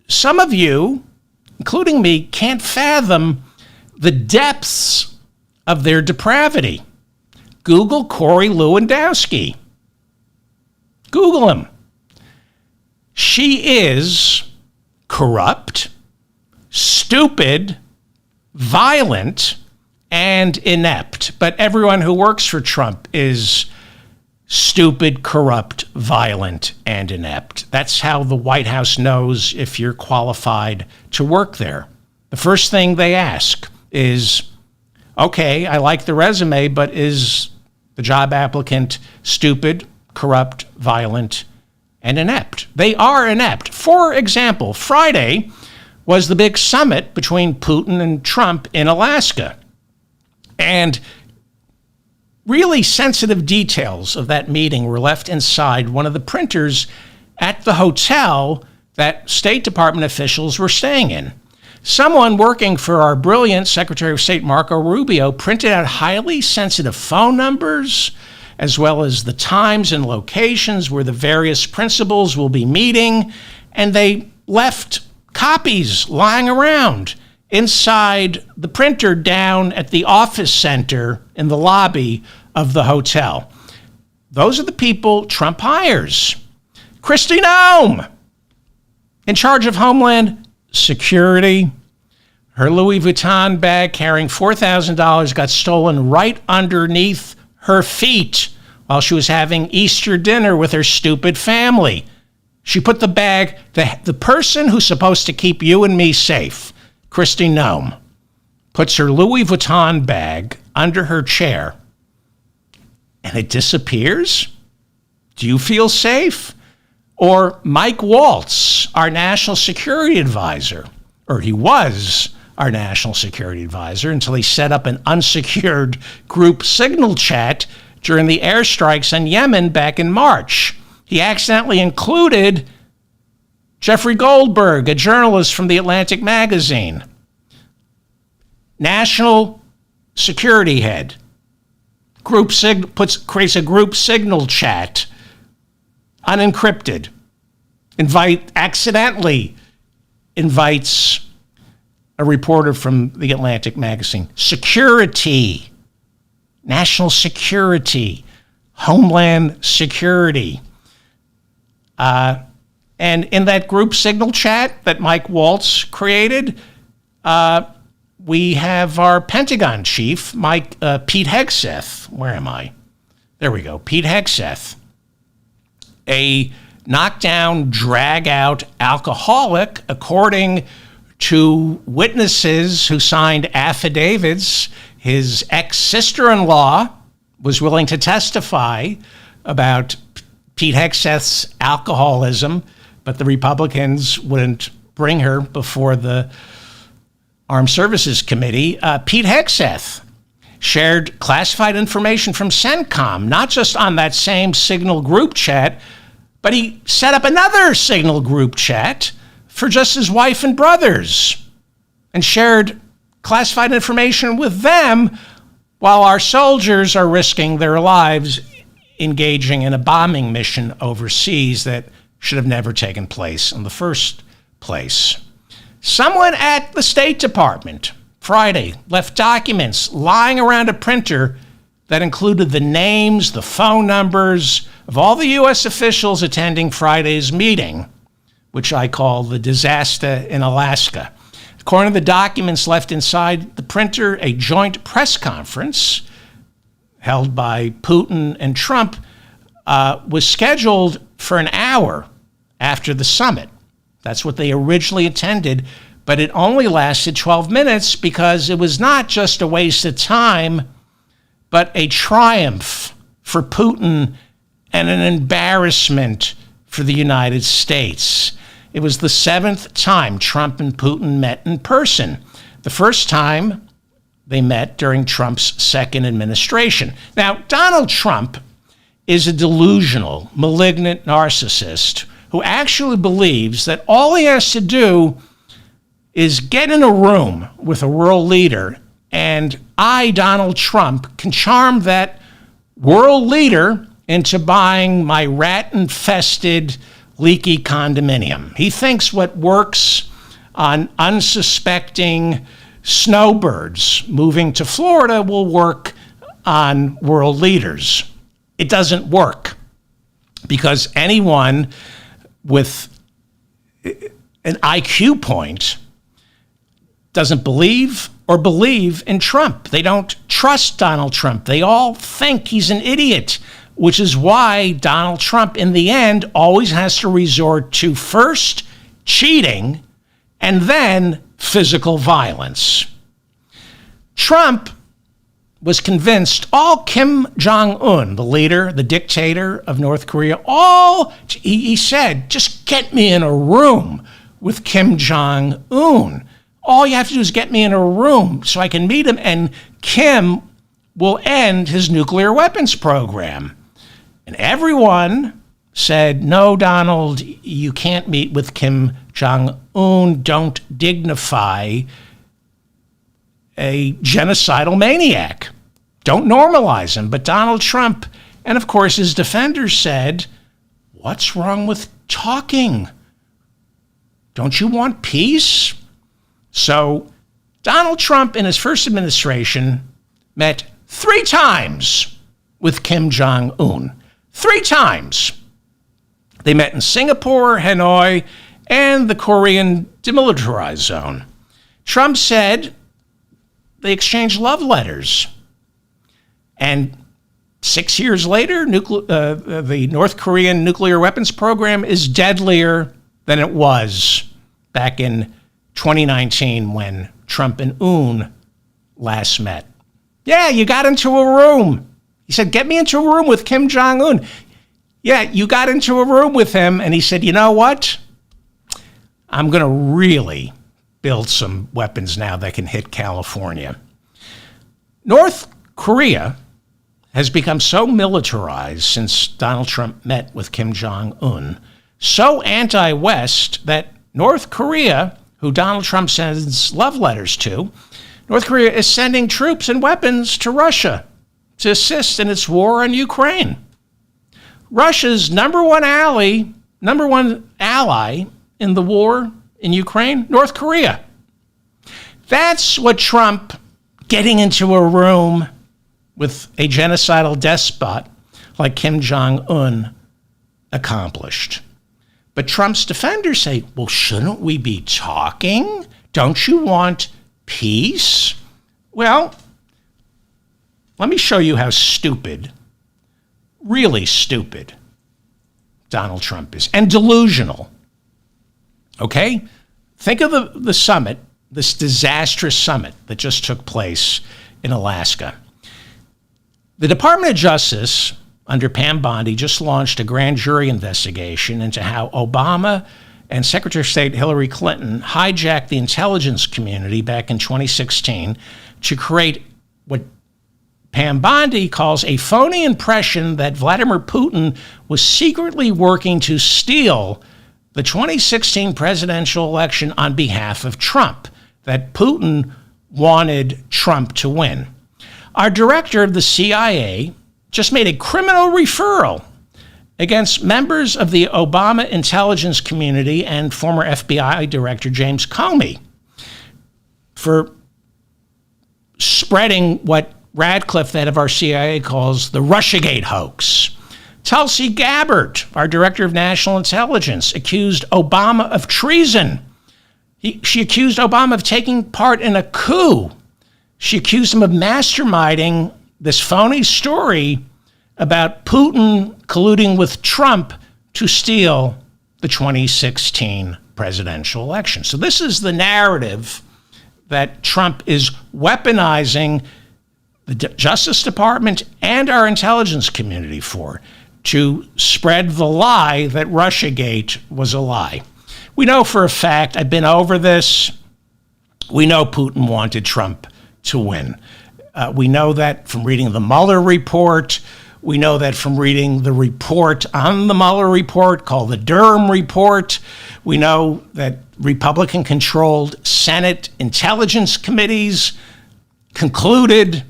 Some of you, including me, can't fathom the depths of their depravity. Google Corey Lewandowski. Google him. She is corrupt, stupid, violent, and inept. But everyone who works for Trump is stupid, corrupt, violent, and inept. That's how the White House knows if you're qualified to work there. The first thing they ask is, okay, I like the resume, but is the job applicant stupid, corrupt, violent, and inept? They are inept. For example, Friday was the big summit between Putin and Trump in Alaska. And really sensitive details of that meeting were left inside one of the printers at the hotel that State Department officials were staying in. Someone working for our brilliant Secretary of State Marco Rubio printed out highly sensitive phone numbers, as well as the times and locations where the various principals will be meeting, and they left copies lying around inside the printer down at the office center in the lobby of the hotel. Those are the people Trump hires. Kristi Noem, in charge of Homeland Security. Her Louis Vuitton bag carrying $4,000 got stolen right underneath her feet while she was having Easter dinner with her stupid family. She put the bag, the person who's supposed to keep you and me safe, Kristi Noem, puts her Louis Vuitton bag under her chair and it disappears? Do you feel safe? Or Mike Waltz, our national security advisor, or he was our national security advisor until he set up an unsecured group signal chat during the airstrikes on Yemen back in March. He accidentally included Jeffrey Goldberg, a journalist from the Atlantic magazine, national security head, creates a group signal chat, unencrypted, accidentally invites a reporter from the Atlantic magazine. Security, national security, homeland security. And in that group signal chat that Mike Waltz created, we have our Pentagon chief, Pete Hegseth. Where am I? There we go. Pete Hegseth, a knockdown, drag-out alcoholic, according to witnesses who signed affidavits. His ex-sister-in-law was willing to testify about Pete Hegseth's alcoholism, but the Republicans wouldn't bring her before the Armed Services Committee. Pete Hegseth shared classified information from CENTCOM, not just on that same Signal group chat, but he set up another Signal group chat for just his wife and brothers and shared classified information with them while our soldiers are risking their lives engaging in a bombing mission overseas that should have never taken place in the first place. Someone at the State Department Friday left documents lying around a printer that included the names, the phone numbers of all the U.S. officials attending Friday's meeting, which I call the disaster in Alaska. According to the documents left inside the printer, a joint press conference held by Putin and Trump was scheduled for an hour after the summit. That's what they originally intended, but it only lasted 12 minutes because it was not just a waste of time, but a triumph for Putin and an embarrassment for the United States. It was the 7th time Trump and Putin met in person. The first time they met during Trump's second administration. Now, Donald Trump is a delusional, malignant narcissist who actually believes that all he has to do is get in a room with a world leader, and I, Donald Trump, can charm that world leader into buying my rat-infested, leaky condominium. He thinks what works on unsuspecting snowbirds moving to Florida will work on world leaders. It doesn't work because anyone with an IQ point doesn't believe in Trump. They don't trust Donald Trump. They all think he's an idiot, which is why Donald Trump, in the end, always has to resort to first cheating and then physical violence. Trump was convinced all Kim Jong-un, the leader, the dictator of North Korea, he said, just get me in a room with Kim Jong-un. All you have to do is get me in a room so I can meet him, and Kim will end his nuclear weapons program. And everyone said, no, Donald, you can't meet with Kim Jong-un. Don't dignify a genocidal maniac. Don't normalize him. But Donald Trump, and of course his defenders, said, what's wrong with talking? Don't you want peace? So Donald Trump in his first administration met 3 times with Kim Jong-un. 3 times. They met in Singapore, Hanoi, and the Korean demilitarized zone. Trump said they exchanged love letters. And 6 years later, the North Korean nuclear weapons program is deadlier than it was back in 2019 when Trump and Un last met. Yeah, you got into a room. He said, get me into a room with Kim Jong-un. Yeah, you got into a room with him, and he said, you know what? I'm going to really build some weapons now that can hit California. North Korea has become so militarized since Donald Trump met with Kim Jong-un, so anti-West that North Korea, who Donald Trump sends love letters to, North Korea is sending troops and weapons to Russia to assist in its war on Ukraine. Russia's number one ally in the war in Ukraine, North Korea. That's what Trump getting into a room with a genocidal despot like Kim Jong-un accomplished. But Trump's defenders say, well, shouldn't we be talking? Don't you want peace? Well, let me show you how stupid, really stupid, Donald Trump is, and delusional. Okay? Think of the summit, this disastrous summit that just took place in Alaska. The Department of Justice, under Pam Bondi, just launched a grand jury investigation into how Obama and Secretary of State Hillary Clinton hijacked the intelligence community back in 2016 to create what Pam Bondi calls a phony impression that Vladimir Putin was secretly working to steal the 2016 presidential election on behalf of Trump, that Putin wanted Trump to win. Our director of the CIA just made a criminal referral against members of the Obama intelligence community and former FBI Director James Comey for spreading what Radcliffe, the head of our CIA, calls the Russiagate hoax. Tulsi Gabbard, our Director of National Intelligence, accused Obama of treason. She accused Obama of taking part in a coup. She accused him of masterminding this phony story about Putin colluding with Trump to steal the 2016 presidential election. So this is the narrative that Trump is weaponizing the Justice Department and our intelligence community for, to spread the lie that Russiagate was a lie. We know for a fact, I've been over this, we know Putin wanted Trump to win. We know that from reading the Mueller report. We know that from reading the report on the Mueller report called the Durham report. We know that Republican-controlled Senate intelligence committees concluded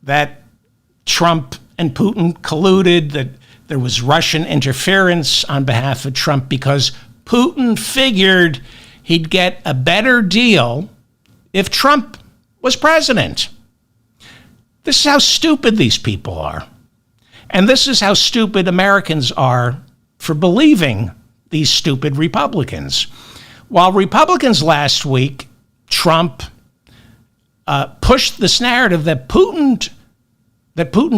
that Trump and Putin colluded, that there was Russian interference on behalf of Trump because Putin figured he'd get a better deal if Trump was president. This is how stupid these people are. And this is how stupid Americans are for believing these stupid Republicans. While Republicans last week, Trump pushed this narrative that Putin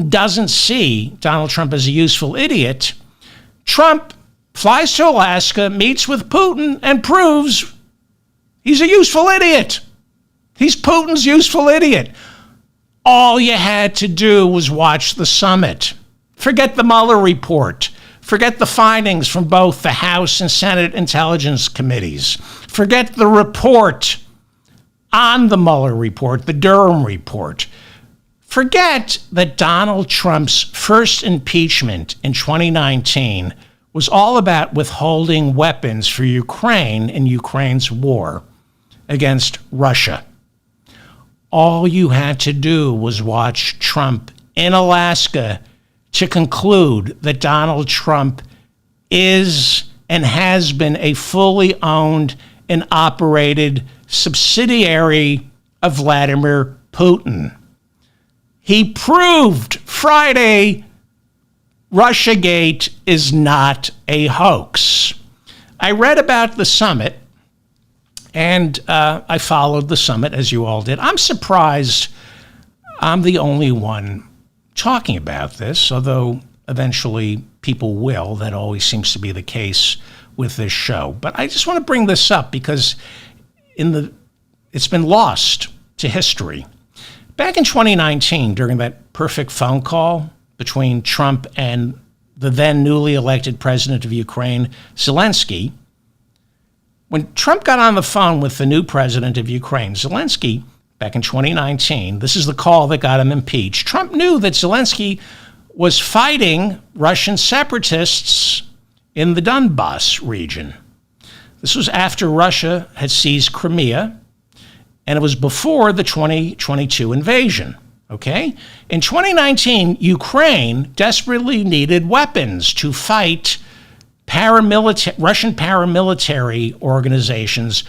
doesn't see Donald Trump as a useful idiot, Trump flies to Alaska, meets with Putin, and proves he's a useful idiot. He's Putin's useful idiot. All you had to do was watch the summit. Forget the Mueller report. Forget the findings from both the House and Senate Intelligence Committees. Forget the report on the Mueller report, the Durham report. Forget that Donald Trump's first impeachment in 2019 was all about withholding weapons for Ukraine in Ukraine's war against Russia. All you had to do was watch Trump in Alaska to conclude that Donald Trump is and has been a fully owned and operated subsidiary of Vladimir Putin. He proved Friday Russiagate is not a hoax. I read about the summit, and I followed the summit, as you all did. I'm surprised I'm the only one talking about this, although eventually people will. That always seems to be the case with this show. But I just want to bring this up because it's been lost to history. Back in 2019, during that perfect phone call between Trump and the then newly elected president of Ukraine, Zelensky, when Trump got on the phone with the new president of Ukraine, Zelensky, back in 2019, this is the call that got him impeached. Trump knew that Zelensky was fighting Russian separatists in the Donbas region. This was after Russia had seized Crimea, and it was before the 2022 invasion, okay? In 2019, Ukraine desperately needed weapons to fight Russian paramilitary organizations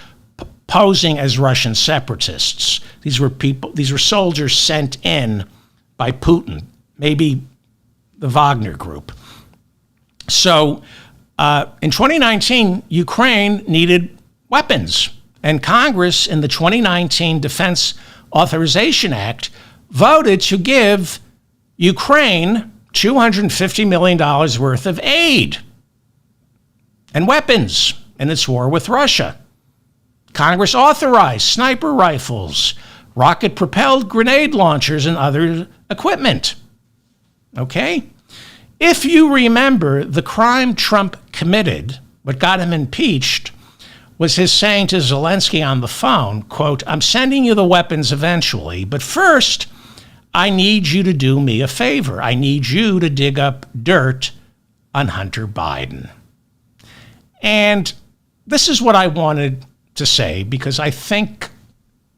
posing as Russian separatists. These were soldiers sent in by Putin, maybe the Wagner Group. So in 2019, Ukraine needed weapons. And Congress, in the 2019 Defense Authorization Act, voted to give Ukraine $250 million worth of aid and weapons in its war with Russia. Congress authorized sniper rifles, rocket-propelled grenade launchers, and other equipment. Okay? If you remember, the crime Trump committed, what got him impeached, was his saying to Zelensky on the phone, quote, "I'm sending you the weapons eventually, but first, I need you to do me a favor. I need you to dig up dirt on Hunter Biden." And this is what I wanted to say, because I think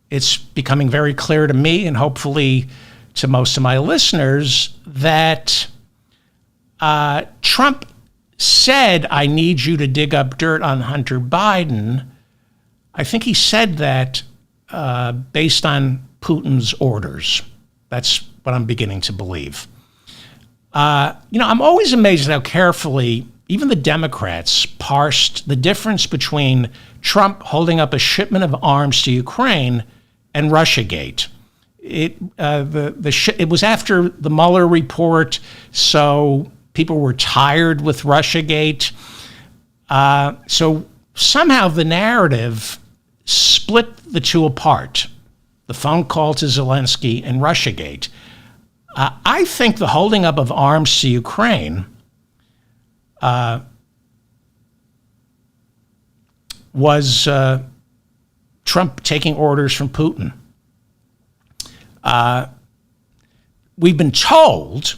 it's becoming very clear to me and hopefully to most of my listeners that Trump said, "I need you to dig up dirt on Hunter Biden." I think he said that based on Putin's orders. That's what I'm beginning to believe. I'm always amazed at how carefully even the Democrats parsed the difference between Trump holding up a shipment of arms to Ukraine and Russiagate. It was after the Mueller report, so people were tired with Russiagate. So somehow the narrative split the two apart, the phone call to Zelensky and Russiagate. I think the holding up of arms to Ukraine was Trump taking orders from Putin. We've been told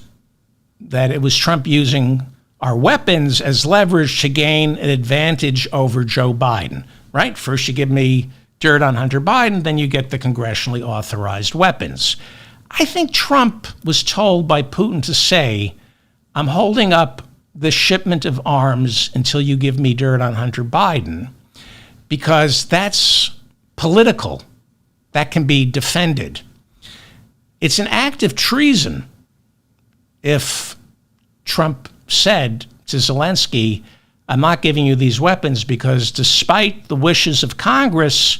that it was Trump using our weapons as leverage to gain an advantage over Joe Biden, right? First you give me dirt on Hunter Biden, then you get the congressionally authorized weapons. I think Trump was told by Putin to say, I'm holding up the shipment of arms until you give me dirt on Hunter Biden, because that's political. That can be defended. It's an act of treason if Trump said to Zelensky, I'm not giving you these weapons because despite the wishes of Congress,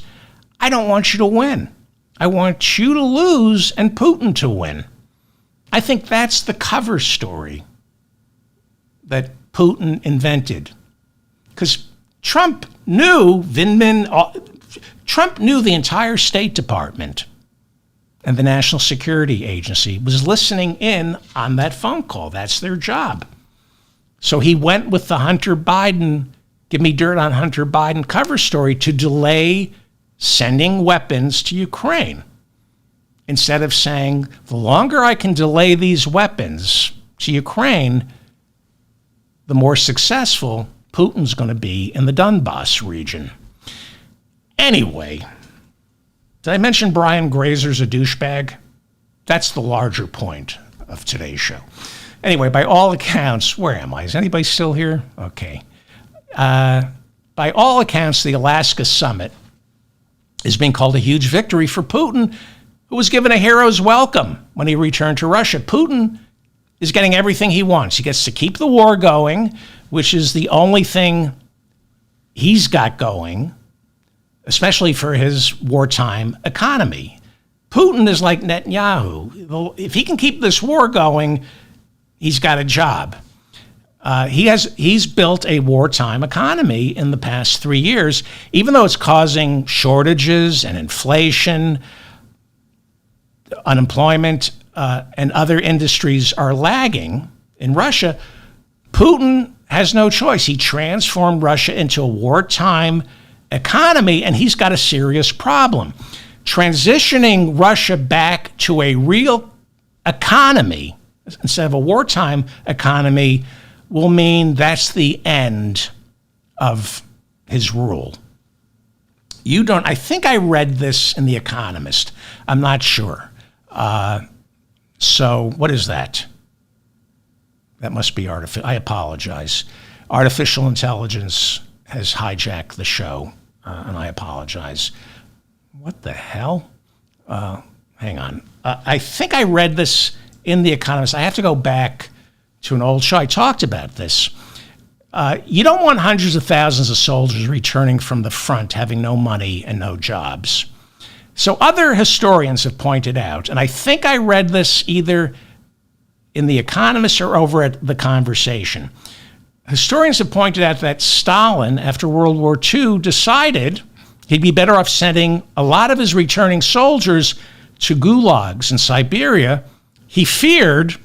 I don't want you to win. I want you to lose and Putin to win. I think that's the cover story that Putin invented. Because Trump knew Trump knew the entire State Department and the National Security Agency was listening in on that phone call. That's their job. So he went with the Hunter Biden, give me dirt on Hunter Biden cover story to delay sending weapons to Ukraine. Instead of saying, the longer I can delay these weapons to Ukraine, the more successful Putin's going to be in the Donbass region. Anyway, did I mention Brian Grazer's a douchebag? That's the larger point of today's show. Anyway, by all accounts, where am I? Is anybody still here? Okay. By all accounts, the Alaska summit is being called a huge victory for Putin, who was given a hero's welcome when he returned to Russia. Putin is getting everything he wants. He gets to keep the war going, which is the only thing he's got going, especially for his wartime economy. Putin is like Netanyahu. If he can keep this war going, he's got a job. He's built a wartime economy in the past 3 years, even though it's causing shortages and inflation, unemployment, and other industries are lagging in Russia. Putin has no choice. He transformed Russia into a wartime economy, and he's got a serious problem. Transitioning Russia back to a real economy instead of a wartime economy will mean that's the end of his rule. I think I read this in The Economist. I'm not sure. So what is that? That must be artificial. I apologize. Artificial intelligence has hijacked the show, and I apologize. What the hell? Hang on. I think I read this in The Economist. I have to go back to an old show. I talked about this. You don't want hundreds of thousands of soldiers returning from the front having no money and no jobs. So other historians have pointed out, and I think I read this either in The Economist or over at The Conversation. Historians have pointed out that Stalin, after World War II, decided he'd be better off sending a lot of his returning soldiers to gulags in Siberia. He feared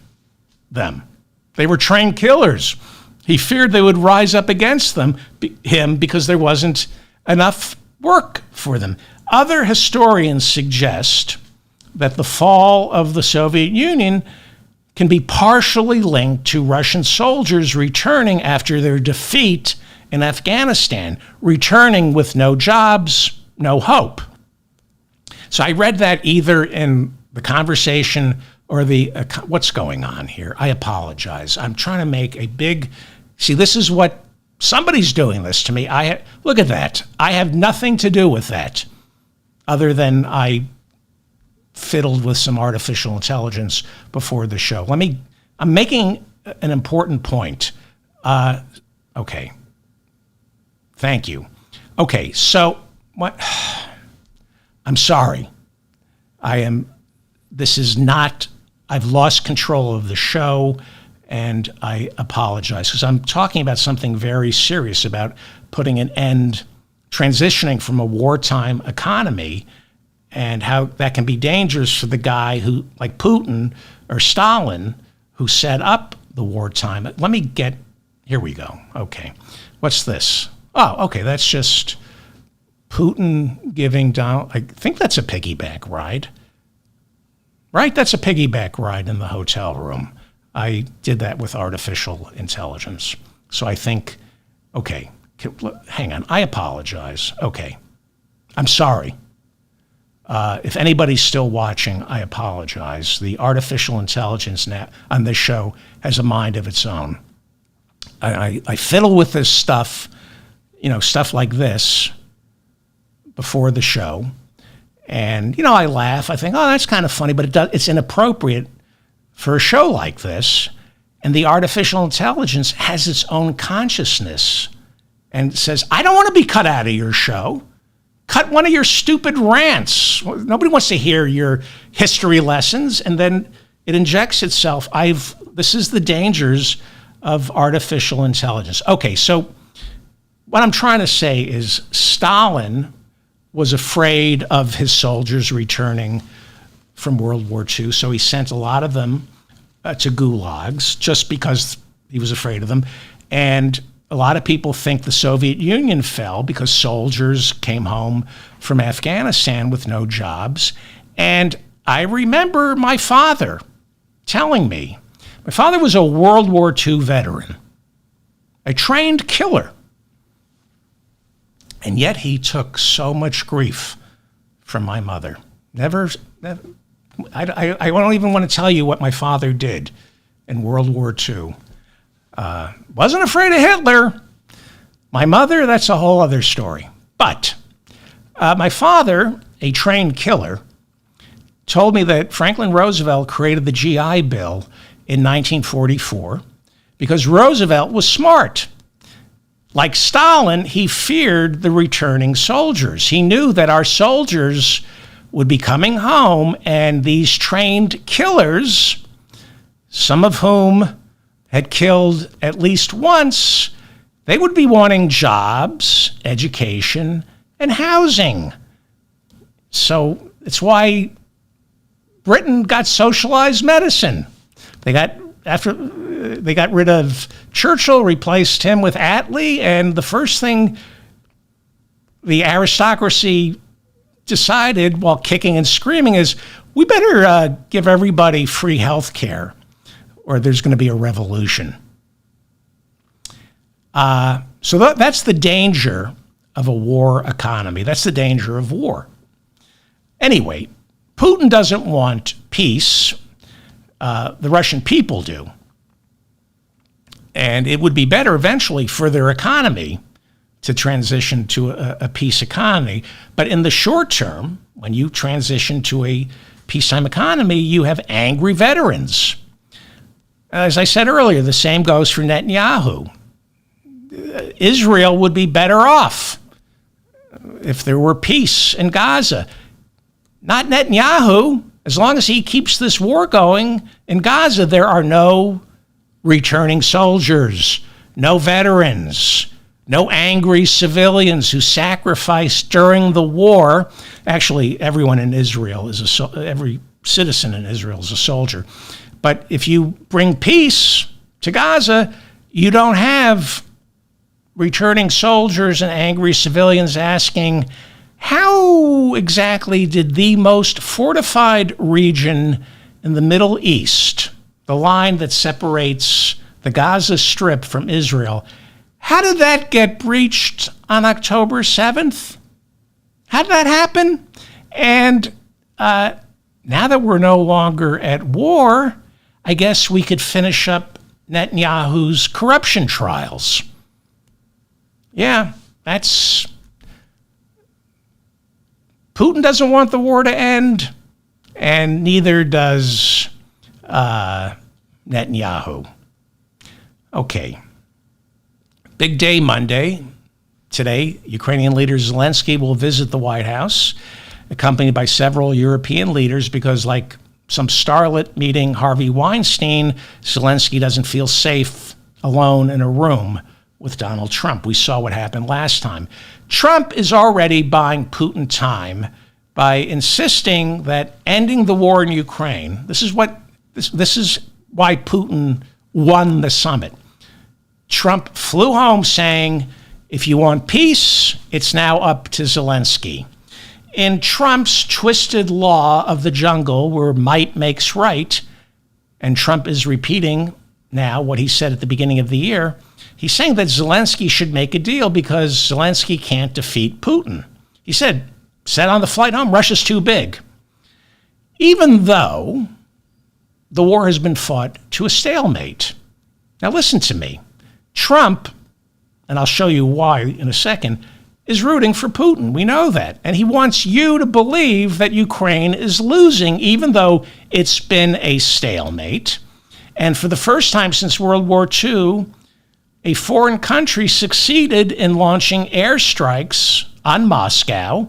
them. They were trained killers. He feared they would rise up against him because there wasn't enough work for them. Other historians suggest that the fall of the Soviet Union can be partially linked to Russian soldiers returning after their defeat in Afghanistan, returning with no jobs, no hope. So I read that either in The Conversation or what's going on here? I apologize. I'm trying to make a big, this is what, somebody's doing this to me. Look at that. I have nothing to do with that other than I fiddled with some artificial intelligence before the show. I'm making an important point. Okay. Thank you. Okay, so what? I'm sorry. I am this is not, I've lost control of the show, and I apologize because I'm talking about something very serious about putting an end, transitioning from a wartime economy, and how that can be dangerous for the guy who, like Putin or Stalin, who set up the wartime. Let me get, here we go. Okay. What's this? Oh, okay. That's just Putin giving Donald, I think that's a piggyback ride. Right? That's a piggyback ride in the hotel room. I did that with artificial intelligence. So I think, okay, hang on. I apologize. Okay. I'm sorry. If anybody's still watching, I apologize. The artificial intelligence on this show has a mind of its own. I fiddle with this stuff, stuff like this before the show. And, I laugh. I think, oh, that's kind of funny, but it's inappropriate for a show like this. And the artificial intelligence has its own consciousness and says, I don't want to be cut out of your show. Cut one of your stupid rants. Nobody wants to hear your history lessons. And then it injects itself. This is the dangers of artificial intelligence. Okay, so what I'm trying to say is Stalin was afraid of his soldiers returning from World War II, so he sent a lot of them to gulags just because he was afraid of them. And a lot of people think the Soviet Union fell because soldiers came home from Afghanistan with no jobs. And I remember my father telling me, my father was a World War II veteran, a trained killer. And yet he took so much grief from my mother. I don't even want to tell you what my father did in World War II. Wasn't afraid of Hitler. My mother, that's a whole other story. But my father, a trained killer, told me that Franklin Roosevelt created the GI Bill in 1944 because Roosevelt was smart. Like Stalin, he feared the returning soldiers. He knew that our soldiers would be coming home, and these trained killers, some of whom had killed at least once, they would be wanting jobs, education, and housing. So it's why Britain got socialized medicine. They got rid of Churchill, replaced him with Attlee, and the first thing the aristocracy decided while kicking and screaming is, we better give everybody free health care or there's going to be a revolution. So that's the danger of a war economy. That's the danger of war. Anyway, Putin doesn't want peace. The Russian people do. And it would be better eventually for their economy to transition to a peace economy. But in the short term, when you transition to a peacetime economy, you have angry veterans. As I said earlier, the same goes for Netanyahu. Israel would be better off if there were peace in Gaza. Not Netanyahu. As long as he keeps this war going in Gaza, there are no returning soldiers, no veterans, no angry civilians who sacrificed during the war. Actually, everyone in Israel every citizen in Israel is a soldier. But if you bring peace to Gaza, you don't have returning soldiers and angry civilians asking, how exactly did the most fortified region in the Middle East, the line that separates the Gaza Strip from Israel, how did that get breached on October 7th? How did that happen? And now that we're no longer at war, I guess we could finish up Netanyahu's corruption trials. Yeah, Putin doesn't want the war to end, and neither does Netanyahu. Okay. Big day Monday. Today, Ukrainian leader Zelensky will visit the White House, accompanied by several European leaders, because like some starlet meeting Harvey Weinstein, Zelensky doesn't feel safe alone in a room with Donald Trump. We saw what happened last time. Trump is already buying Putin time by insisting that ending the war in Ukraine, this is why Putin won the summit. Trump flew home saying, if you want peace, it's now up to Zelensky. In Trump's twisted law of the jungle, where might makes right, and Trump is repeating now what he said at the beginning of the year, he's saying that Zelensky should make a deal because Zelensky can't defeat Putin. He said on the flight home, Russia's too big. Even though the war has been fought to a stalemate. Now listen to me. Trump, and I'll show you why in a second, is rooting for Putin. We know that. And he wants you to believe that Ukraine is losing, even though it's been a stalemate. And for the first time since World War II, a foreign country succeeded in launching airstrikes on Moscow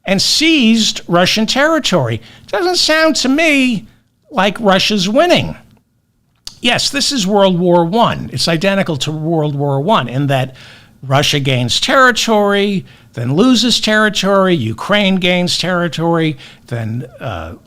and seized Russian territory. Doesn't sound to me like Russia's winning. Yes, this is World War I. It's identical to World War I in that Russia gains territory, then loses territory, Ukraine gains territory, then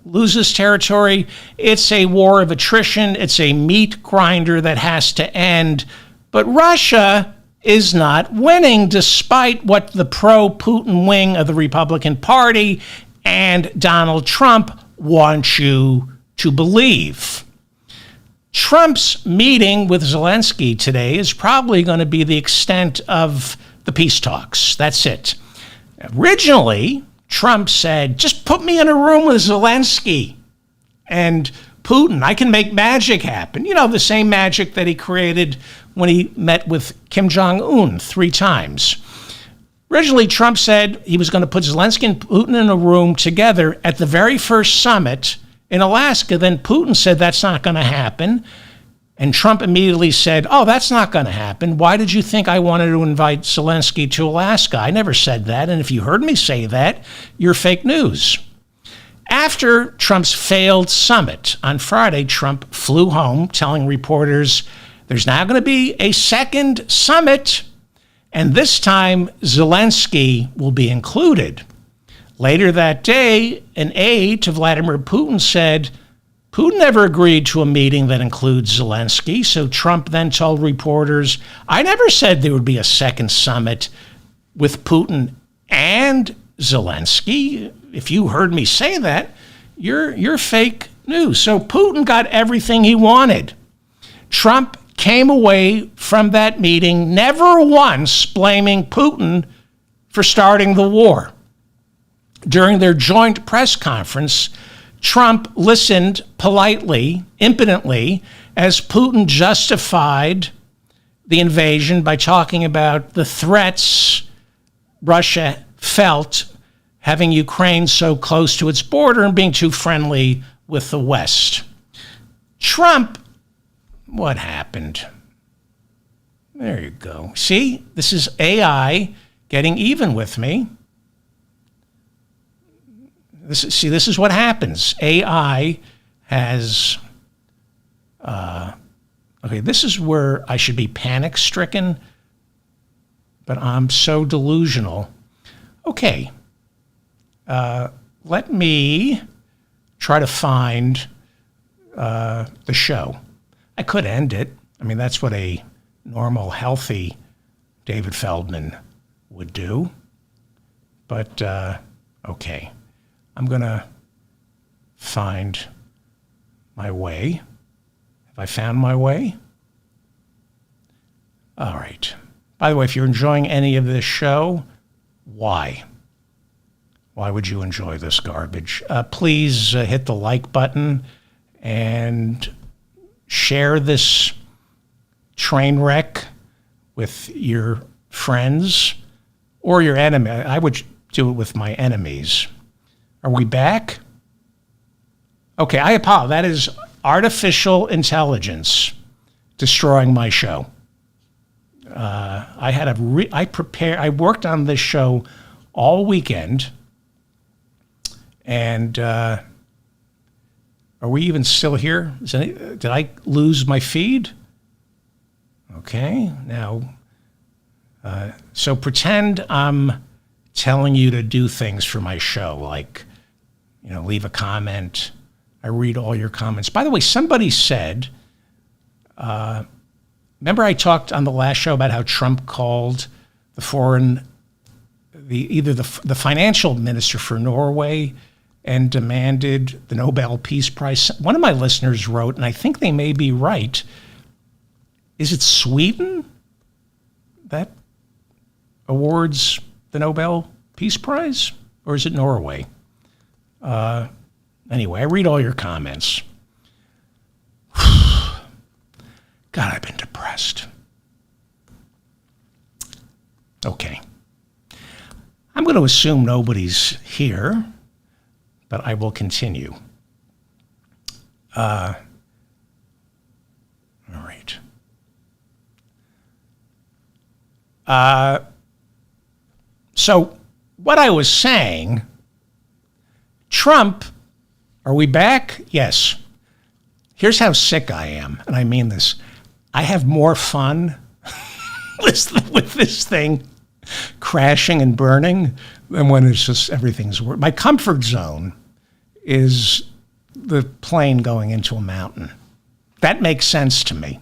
loses territory. It's a war of attrition. It's a meat grinder that has to end. But Russia is not winning, despite what the pro-Putin wing of the Republican Party and Donald Trump want you to believe. Trump's meeting with Zelensky today is probably going to be the extent of the peace talks. That's it. Originally, Trump said, just put me in a room with Zelensky and Putin. I can make magic happen. You know, the same magic that he created when he met with Kim Jong-un 3 times. Originally, Trump said he was going to put Zelensky and Putin in a room together at the very first summit in Alaska. Then Putin said that's not going to happen. And Trump immediately said, oh, that's not going to happen. Why did you think I wanted to invite Zelensky to Alaska? I never said that. And if you heard me say that, you're fake news. After Trump's failed summit on Friday, Trump flew home telling reporters there's now going to be a second summit, and this time Zelensky will be included. Later that day, an aide to Vladimir Putin said, Putin never agreed to a meeting that includes Zelensky, so Trump then told reporters, I never said there would be a second summit with Putin and Zelensky. If you heard me say that, you're fake news. So Putin got everything he wanted. Trump came away from that meeting never once blaming Putin for starting the war. During their joint press conference, Trump listened politely, impotently, as Putin justified the invasion by talking about the threats Russia felt having Ukraine so close to its border and being too friendly with the West. Trump, what happened? There you go. See, this is AI getting even with me. This is what happens. AI has, okay, this is where I should be panic-stricken, but I'm so delusional. Okay, let me try to find the show. I could end it. I mean, that's what a normal, healthy David Feldman would do. But, okay. I'm going to find my way. Have I found my way? All right. By the way, if you're enjoying any of this show, why? Why would you enjoy this garbage? Please hit the like button and share this train wreck with your friends or your enemy. I would do it with my enemies. Are we back? Okay, I apologize. That is artificial intelligence destroying my show. I worked on this show all weekend, and Are we even still here? Did I lose my feed? Okay, now, so pretend I'm telling you to do things for my show, like, leave a comment. I read all your comments. By the way, somebody said, remember I talked on the last show about how Trump called the financial minister for Norway and demanded the Nobel Peace Prize. One of my listeners wrote, and I think they may be right, is it Sweden that awards the Nobel Peace Prize? Or is it Norway? Anyway, I read all your comments. God, I've been depressed. Okay. I'm going to assume nobody's here, but I will continue. All right. So what I was saying, Trump, are we back? Yes. Here's how sick I am, and I mean this. I have more fun with this thing crashing and burning than when it's just everything's working. My comfort zone is the plane going into a mountain. That makes sense to me.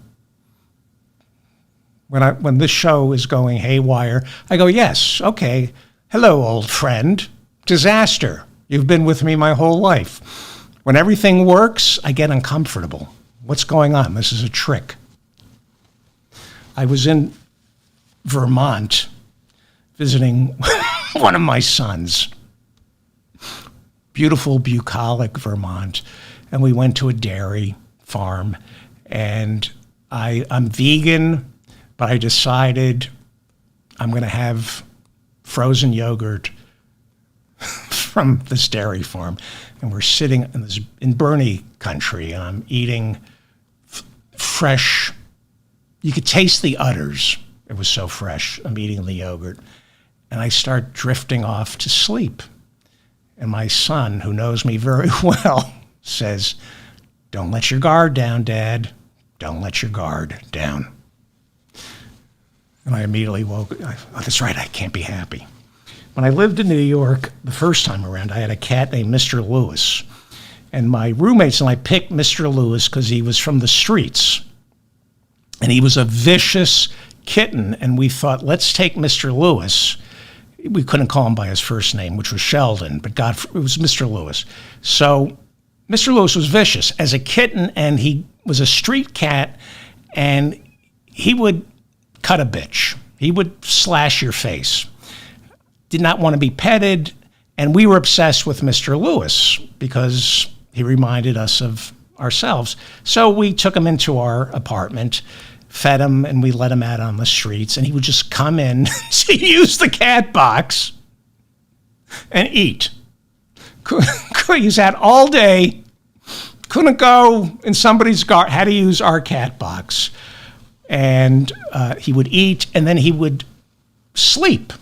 When this show is going haywire, I go, yes, okay. Hello, old friend. Disaster. You've been with me my whole life. When everything works, I get uncomfortable. What's going on? This is a trick. I was in Vermont visiting one of my sons. Beautiful, bucolic Vermont. And we went to a dairy farm. And I'm vegan, but I decided I'm going to have frozen yogurt from this dairy farm. And we're sitting in Bernie country, and I'm eating fresh. You could taste the udders. It was so fresh. I'm eating the yogurt. And I start drifting off to sleep. And my son, who knows me very well, says, "Don't let your guard down, Dad. Don't let your guard down." And I immediately woke up. Oh, that's right, I can't be happy. When I lived in New York the first time around, I had a cat named Mr. Lewis. And my roommates and I picked Mr. Lewis because he was from the streets. And he was a vicious kitten. And we thought, let's take Mr. Lewis. We couldn't call him by his first name, which was Sheldon, but it was Mr. Lewis. So Mr. Lewis was vicious as a kitten, and he was a street cat, and he would cut a bitch. He would slash your face. Did not want to be petted, and we were obsessed with Mr. Lewis because he reminded us of ourselves. So we took him into our apartment, fed him, and we let him out on the streets, and he would just come in to use the cat box and eat. He was out all day, couldn't go in somebody's garden, had to use our cat box. And he would eat, and then he would sleep.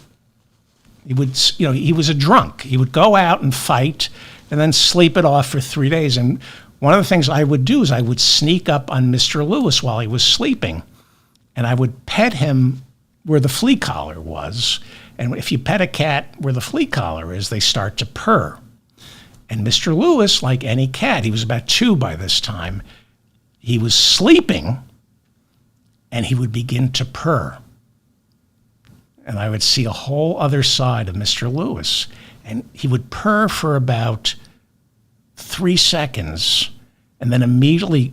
He was a drunk. He would go out and fight and then sleep it off for 3 days. And one of the things I would do is I would sneak up on Mr. Lewis while he was sleeping, and I would pet him where the flea collar was. And if you pet a cat where the flea collar is, they start to purr. And Mr. Lewis, like any cat, he was about 2 by this time, he was sleeping, and he would begin to purr. And I would see a whole other side of Mr. Lewis. And he would purr for about 3 seconds and then immediately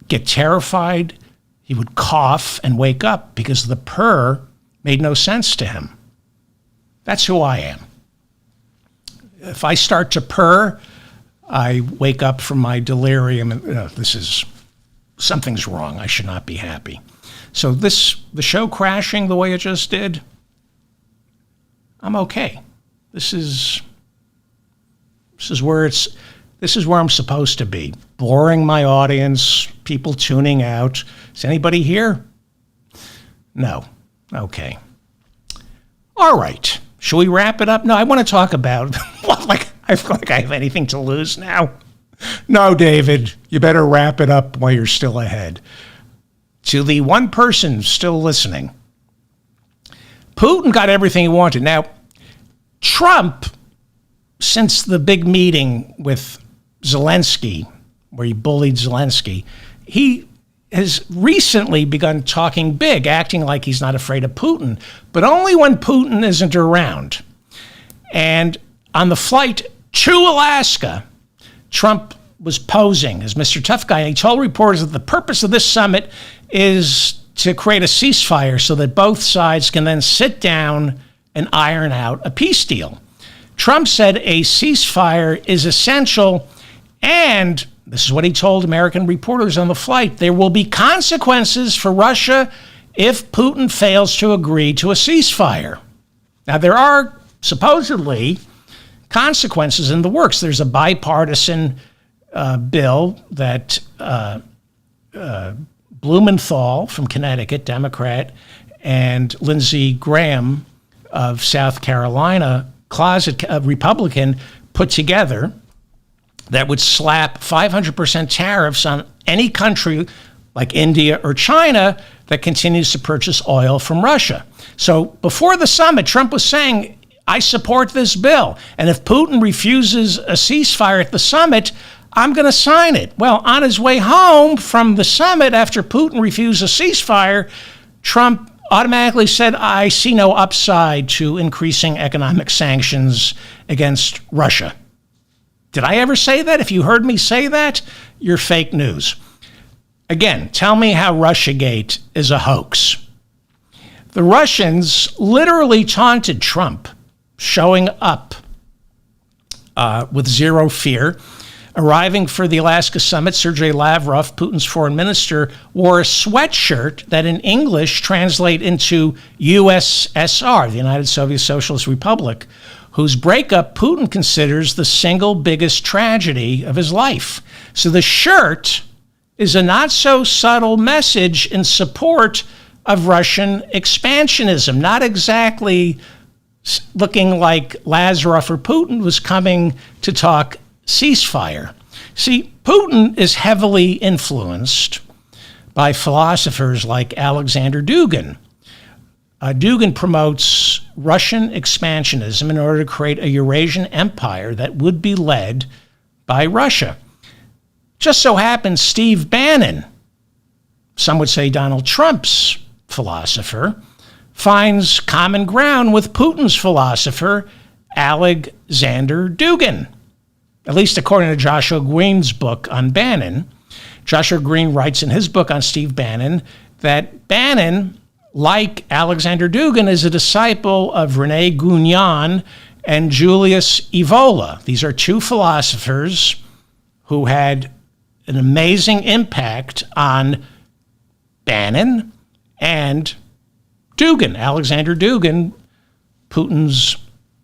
get terrified. He would cough and wake up because the purr made no sense to him. That's who I am. If I start to purr, I wake up from my delirium and something's wrong. I should not be happy. So the show crashing the way it just did, I'm okay. This is where I'm supposed to be. Boring my audience, people tuning out. Is anybody here? No. Okay. All right. Should we wrap it up? No, I want to talk about I feel like I have anything to lose now. No, David, you better wrap it up while you're still ahead. To the one person still listening, Putin got everything he wanted. Now, Trump, since the big meeting with Zelensky, where he bullied Zelensky, he has recently begun talking big, acting like he's not afraid of Putin, but only when Putin isn't around. And on the flight to Alaska, Trump was posing as Mr. Tough Guy. And he told reporters that the purpose of this summit is to create a ceasefire so that both sides can then sit down and iron out a peace deal. Trump said a ceasefire is essential, and this is what he told American reporters on the flight: there will be consequences for Russia if Putin fails to agree to a ceasefire. Now, there are supposedly consequences in the works. There's a bipartisan bill that Blumenthal from Connecticut, Democrat, and Lindsey Graham of South Carolina, closet Republican, put together that would slap 500% tariffs on any country like India or China that continues to purchase oil from Russia. So before the summit, Trump was saying, I support this bill, and if Putin refuses a ceasefire at the summit, I'm going to sign it. Well, on his way home from the summit, after Putin refused a ceasefire, Trump automatically said, I see no upside to increasing economic sanctions against Russia. Did I ever say that? If you heard me say that, you're fake news. Again, tell me how Russiagate is a hoax. The Russians literally taunted Trump, showing up with zero fear. Arriving for the Alaska summit, Sergei Lavrov, Putin's foreign minister, wore a sweatshirt that in English translate into USSR, the United Soviet Socialist Republic, whose breakup Putin considers the single biggest tragedy of his life. So the shirt is a not so subtle message in support of Russian expansionism, not exactly looking like Lavrov or Putin was coming to talk ceasefire. See, Putin is heavily influenced by philosophers like Alexander Dugin. Dugin promotes Russian expansionism in order to create a Eurasian empire that would be led by Russia. Just so happens Steve Bannon, some would say Donald Trump's philosopher, finds common ground with Putin's philosopher, Alexander Dugin. At least according to Joshua Green's book on Bannon. Joshua Green writes in his book on Steve Bannon that Bannon, like Alexander Dugin, is a disciple of Rene Guénon and Julius Evola. These are two philosophers who had an amazing impact on Bannon and Dugin, Alexander Dugin, Putin's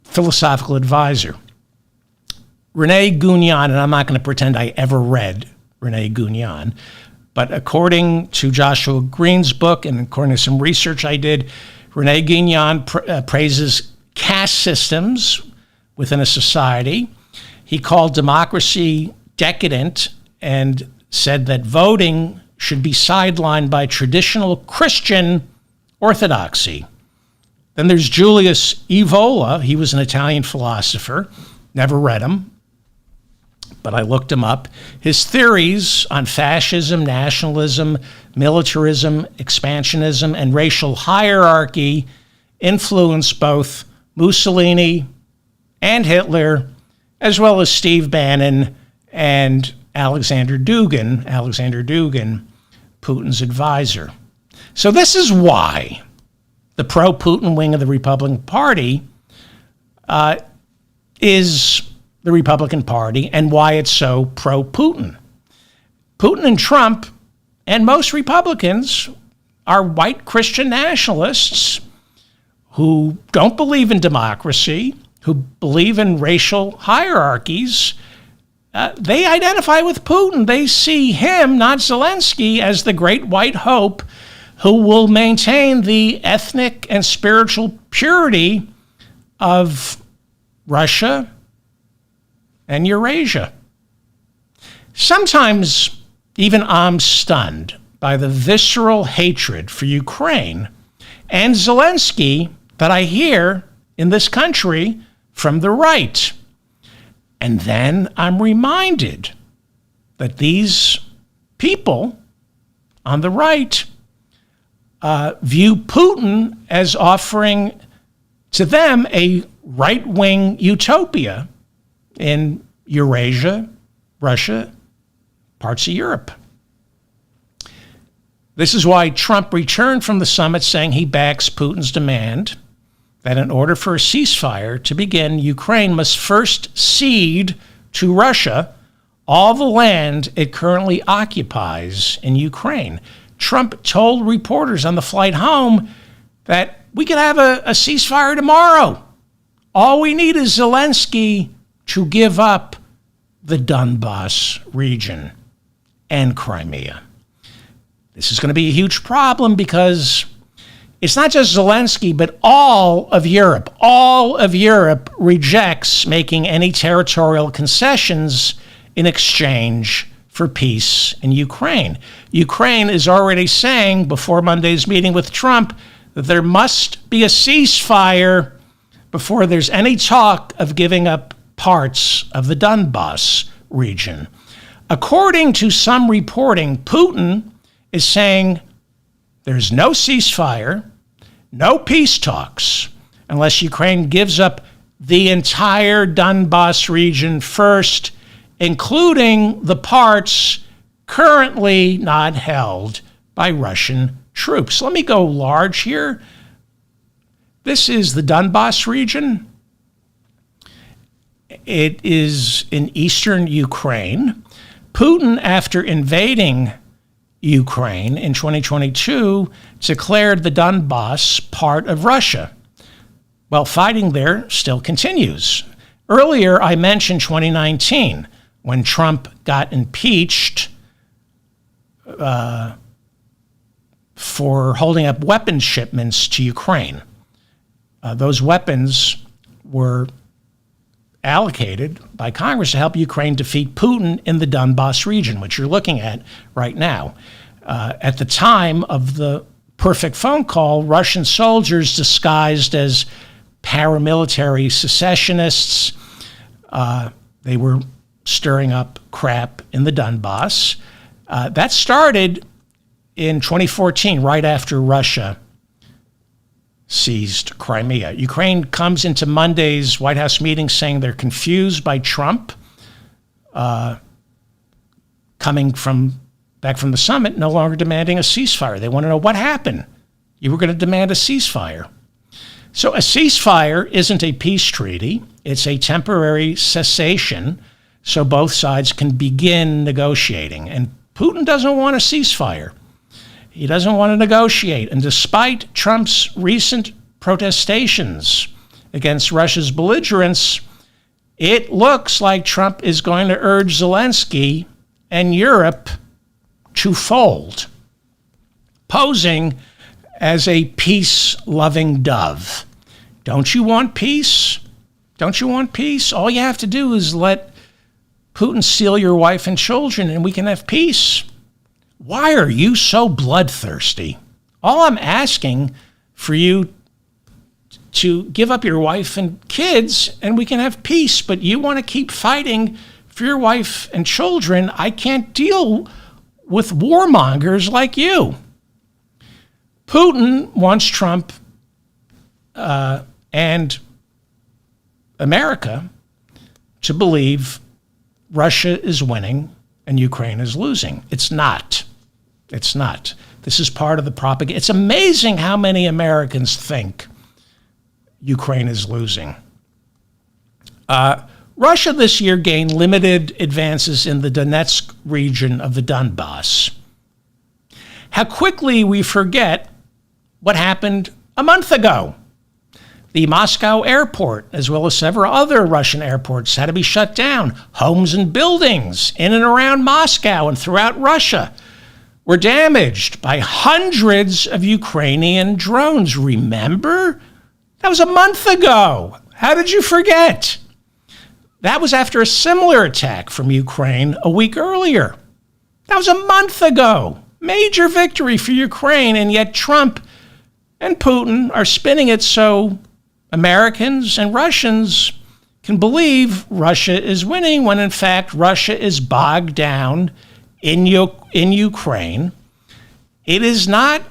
philosophical advisor. Rene Guénon, and I'm not going to pretend I ever read Rene Guénon, but according to Joshua Green's book and according to some research I did, Rene Guénon praises caste systems within a society. He called democracy decadent and said that voting should be sidelined by traditional Christian orthodoxy. Then there's Julius Evola. He was an Italian philosopher. Never read him, but I looked him up. His theories on fascism, nationalism, militarism, expansionism, and racial hierarchy influenced both Mussolini and Hitler, as well as Steve Bannon and Alexander Dugin, Putin's advisor. So this is why the pro-Putin wing of the Republican Party is the Republican Party and why it's so pro-Putin. Putin and Trump and most Republicans are white Christian nationalists who don't believe in democracy, who believe in racial hierarchies. They identify with Putin. They see him, not Zelensky, as the great white hope who will maintain the ethnic and spiritual purity of Russia and Eurasia. Sometimes even I'm stunned by the visceral hatred for Ukraine and Zelensky that I hear in this country from the right. And then I'm reminded that these people on the right view Putin as offering to them a right-wing utopia in Eurasia, Russia, parts of Europe. This is why Trump returned from the summit saying he backs Putin's demand that in order for a ceasefire to begin, Ukraine must first cede to Russia all the land it currently occupies in Ukraine. Trump told reporters on the flight home that we could have a ceasefire tomorrow. All we need is Zelensky to give up the Donbas region and Crimea. This is going to be a huge problem because it's not just Zelensky, but all of Europe. All of Europe rejects making any territorial concessions in exchange for peace in Ukraine. Ukraine is already saying before Monday's meeting with Trump that there must be a ceasefire before there's any talk of giving up parts of the Donbas region. According to some reporting, Putin is saying there's no ceasefire, no peace talks, unless Ukraine gives up the entire Donbas region first, including the parts currently not held by Russian troops. Let me go large here. This is the Donbas region. It is in eastern Ukraine. Putin, after invading Ukraine in 2022, declared the Donbas part of Russia. Well, fighting there still continues. Earlier, I mentioned 2019, when Trump got impeached for holding up weapons shipments to Ukraine. Those weapons were allocated by Congress to help Ukraine defeat Putin in the Donbas region, which you're looking at right now. At the time of the perfect phone call, Russian soldiers disguised as paramilitary secessionists, they were stirring up crap in the Donbas. That started in 2014, right after Russia seized Crimea. Ukraine comes into Monday's White House meeting saying they're confused by Trump coming back from the summit, no longer demanding a ceasefire. They want to know what happened. You were going to demand a ceasefire. So a ceasefire isn't a peace treaty. It's a temporary cessation so both sides can begin negotiating. And Putin doesn't want a ceasefire. He doesn't want to negotiate. And despite Trump's recent protestations against Russia's belligerence, it looks like Trump is going to urge Zelensky and Europe to fold, posing as a peace-loving dove. Don't you want peace? Don't you want peace? All you have to do is let Putin steal your wife and children and we can have peace. Why are you so bloodthirsty? All I'm asking for you to give up your wife and kids and we can have peace, but you want to keep fighting for your wife and children. I can't deal with warmongers like you. Putin wants Trump and America to believe Russia is winning and Ukraine is losing. It's not. It's not. This is part of the propaganda. It's amazing how many Americans think Ukraine is losing. Russia this year gained limited advances in the Donetsk region of the Donbas. How quickly we forget what happened a month ago. The Moscow airport, as well as several other Russian airports, had to be shut down. Homes and buildings in and around Moscow and throughout Russia were damaged by hundreds of Ukrainian drones. Remember? That was a month ago. How did you forget? That was after a similar attack from Ukraine a week earlier. That was a month ago. Major victory for Ukraine, and yet Trump and Putin are spinning it so Americans and Russians can believe Russia is winning when in fact Russia is bogged down in Ukraine. It is not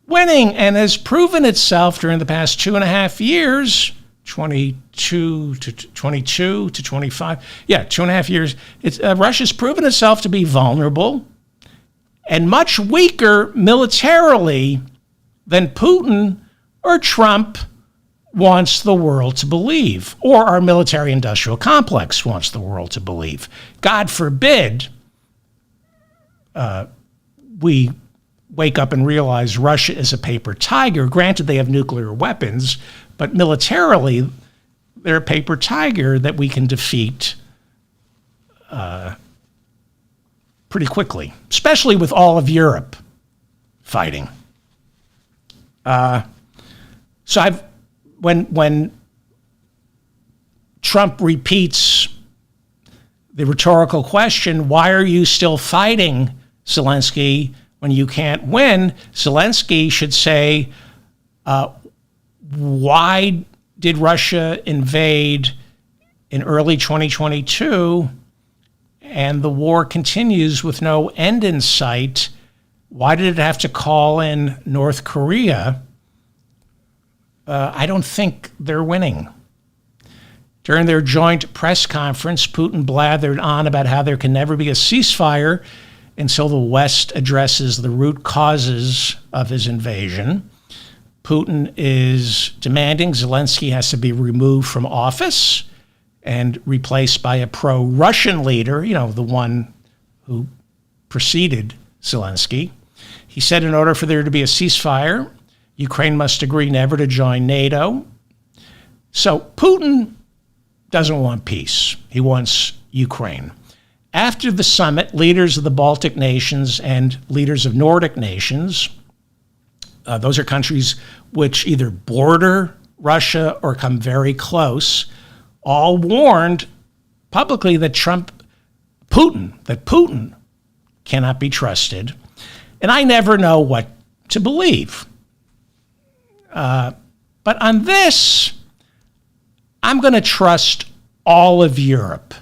winning and has proven itself during the past 2.5 years, 22 to 25. Yeah, 2.5 years. Russia's proven itself to be vulnerable and much weaker militarily than Putin or Trump wants the world to believe, or our military-industrial complex wants the world to believe. God forbid we wake up and realize Russia is a paper tiger. Granted, they have nuclear weapons, but militarily, they're a paper tiger that we can defeat pretty quickly, especially with all of Europe fighting. So when Trump repeats the rhetorical question, why are you still fighting, Zelensky, when you can't win? Zelensky should say, why did Russia invade in early 2022 and the war continues with no end in sight? Why did it have to call in North Korea? I don't think they're winning. During their joint press conference, Putin blathered on about how there can never be a ceasefire until the West addresses the root causes of his invasion. Putin is demanding Zelensky has to be removed from office and replaced by a pro-Russian leader, the one who preceded Zelensky. He said in order for there to be a ceasefire, Ukraine must agree never to join NATO. So Putin doesn't want peace. He wants Ukraine. After the summit, leaders of the Baltic nations and leaders of Nordic nations, those are countries which either border Russia or come very close, all warned publicly that Putin cannot be trusted. And I never know what to believe. But on this, I'm going to trust all of Europe.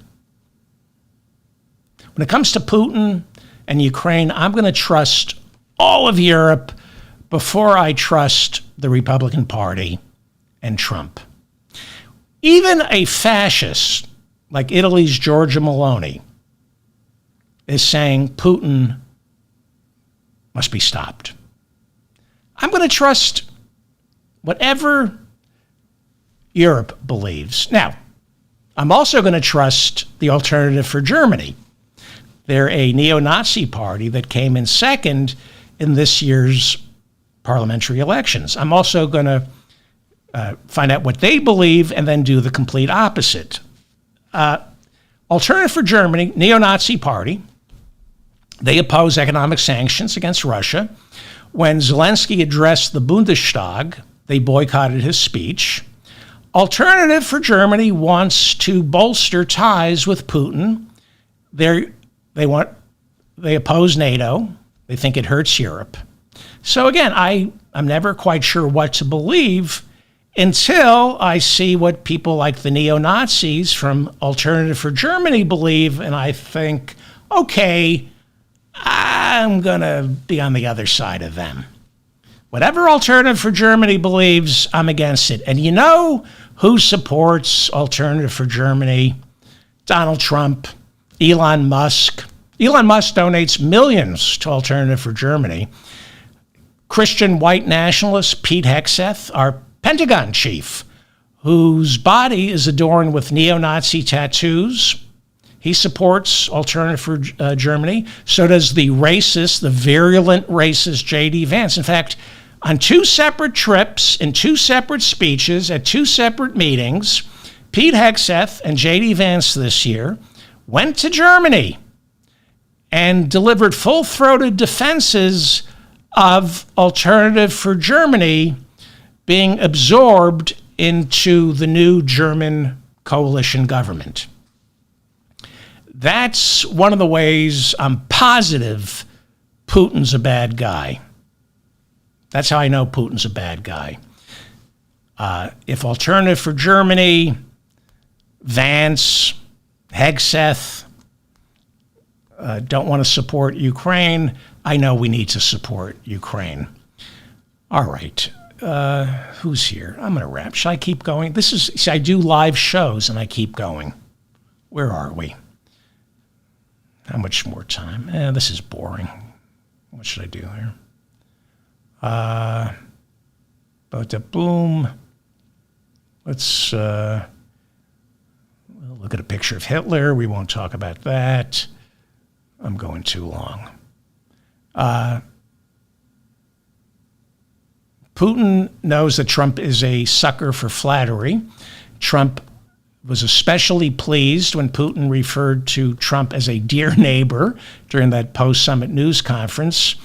When it comes to Putin and Ukraine, I'm going to trust all of Europe before I trust the Republican Party and Trump. Even a fascist like Italy's Giorgia Meloni is saying Putin must be stopped. I'm going to trust whatever Europe believes. Now, I'm also going to trust the Alternative for Germany. They're a neo-Nazi party that came in second in this year's parliamentary elections. I'm also going to find out what they believe and then do the complete opposite. Alternative for Germany, neo-Nazi party. They oppose economic sanctions against Russia. When Zelensky addressed the Bundestag, they boycotted his speech. Alternative for Germany wants to bolster ties with Putin. They oppose NATO. They think it hurts Europe. So again, I'm never quite sure what to believe until I see what people like the neo-Nazis from Alternative for Germany believe, and I think, okay, I'm going to be on the other side of them. Whatever Alternative for Germany believes, I'm against it. And you know who supports Alternative for Germany? Donald Trump, Elon Musk. Elon Musk donates millions to Alternative for Germany. Christian white nationalist Pete Hegseth, our Pentagon chief, whose body is adorned with neo-Nazi tattoos. He supports Alternative for Germany. So does the virulent racist J.D. Vance. In fact, on two separate trips, in two separate speeches, at two separate meetings, Pete Hegseth and J.D. Vance this year went to Germany and delivered full-throated defenses of Alternative for Germany being absorbed into the new German coalition government. that's one of the ways I'm positive Putin's a bad guy. That's how I know Putin's a bad guy. If Alternative for Germany, Vance, Hegseth don't want to support Ukraine, I know we need to support Ukraine. All right. Who's here? I'm going to wrap. Should I keep going? I do live shows and I keep going. Where are we? How much more time? This is boring. What should I do here? Boom. Let's look at a picture of Hitler. We won't talk about that. I'm going too long. Putin knows that Trump is a sucker for flattery. Trump was especially pleased when Putin referred to Trump as a dear neighbor during that post-summit news conference.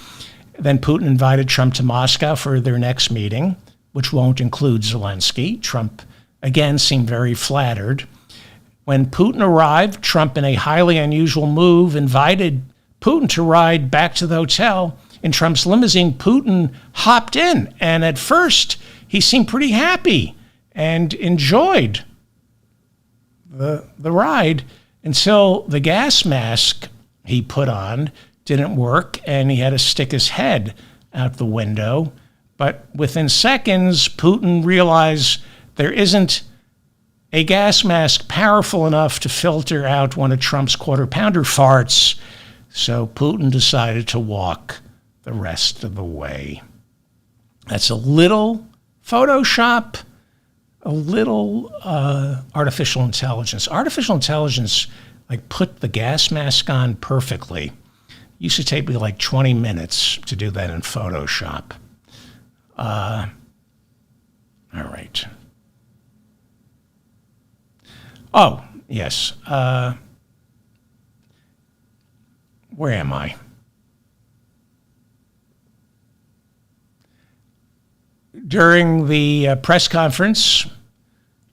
Then Putin invited Trump to Moscow for their next meeting, which won't include Zelensky. Trump, again, seemed very flattered. When Putin arrived, Trump, in a highly unusual move, invited Putin to ride back to the hotel in Trump's limousine. Putin hopped in, and at first he seemed pretty happy and enjoyed the ride until the gas mask he put on didn't work and he had to stick his head out the window. But within seconds, Putin realized there isn't a gas mask powerful enough to filter out one of Trump's quarter-pounder farts. So Putin decided to walk the rest of the way. That's a little Photoshop, a little artificial intelligence. Artificial intelligence, like, put the gas mask on perfectly. Used to take me like 20 minutes to do that in Photoshop. All right. Oh, yes. Where am I? During the press conference,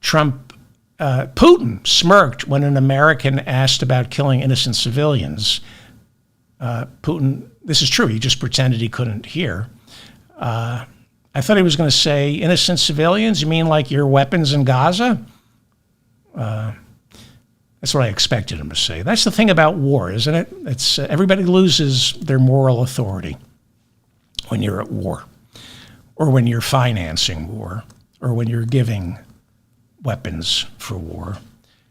Putin smirked when an American asked about killing innocent civilians. Putin, this is true, he just pretended he couldn't hear. I thought he was going to say, innocent civilians? You mean like your weapons in Gaza? That's what I expected him to say. That's the thing about war, isn't it? It's everybody loses their moral authority when you're at war, or when you're financing war, or when you're giving weapons for war.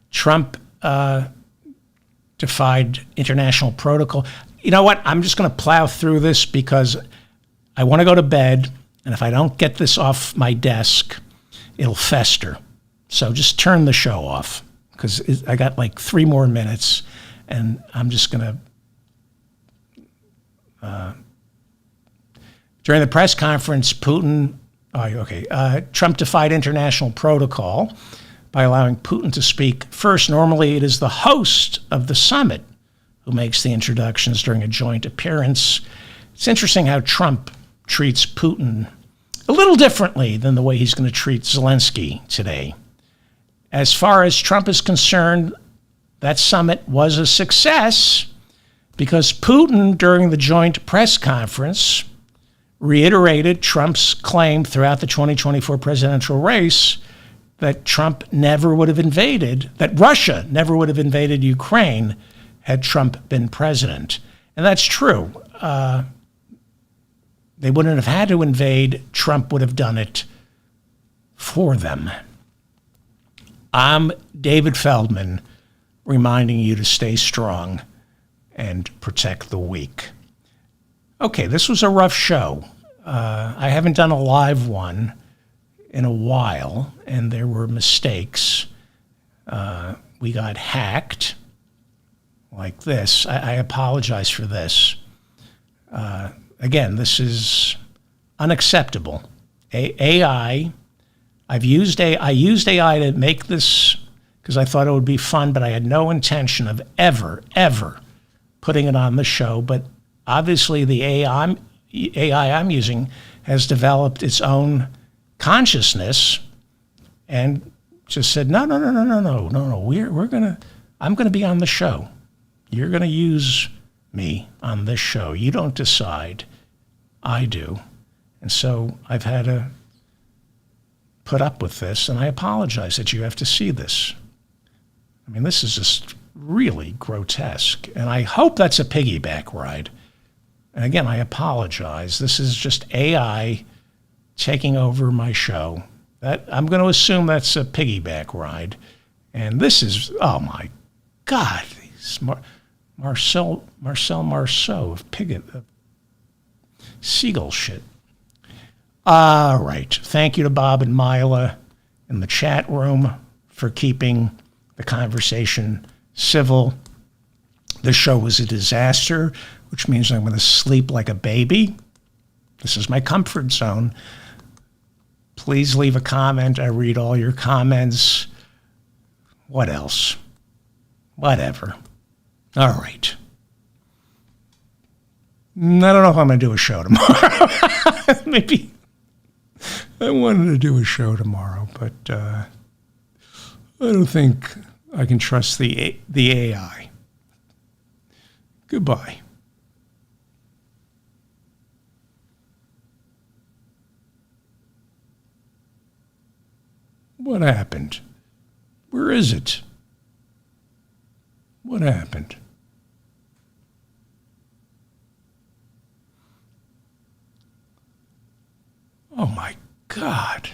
Trump defied international protocol. You know what? I'm just going to plow through this because I want to go to bed, and if I don't get this off my desk, it'll fester. So just turn the show off, because I got like 3 more minutes, and I'm just going to... During the press conference, Trump defied international protocol by allowing Putin to speak first. Normally, it is the host of the summit who makes the introductions during a joint appearance. It's interesting how Trump treats Putin a little differently than the way he's going to treat Zelensky today. As far as Trump is concerned, that summit was a success because Putin, during the joint press conference, reiterated Trump's claim throughout the 2024 presidential race that Trump never would have invaded, that Russia never would have invaded Ukraine had Trump been president. And that's true. They wouldn't have had to invade. Trump would have done it for them. I'm David Feldman, reminding you to stay strong and protect the weak. Okay, this was a rough show. I haven't done a live one in a while, and there were mistakes. We got hacked like this. I apologize for this. Again, this is unacceptable. AI, I used AI to make this because I thought it would be fun, but I had no intention of ever putting it on the show. But obviously the AI I'm using has developed its own consciousness and just said, no, I'm gonna be on the show. you're going to use me on this show. You don't decide. I do. And so I've had to put up with this, and I apologize that you have to see this. I mean, this is just really grotesque, and I hope that's a piggyback ride. And again, I apologize. This is just AI taking over my show. That I'm going to assume that's a piggyback ride. And this is, oh my God, Marcel Marceau of Seagull shit. All right. Thank you to Bob and Mila in the chat room for keeping the conversation civil. The show was a disaster, which means I'm going to sleep like a baby. This is my comfort zone. Please leave a comment. I read all your comments. What else? Whatever. All right. I don't know if I'm going to do a show tomorrow. Maybe I wanted to do a show tomorrow, but I don't think I can trust the AI. Goodbye. What happened? Where is it? What happened? Oh my God.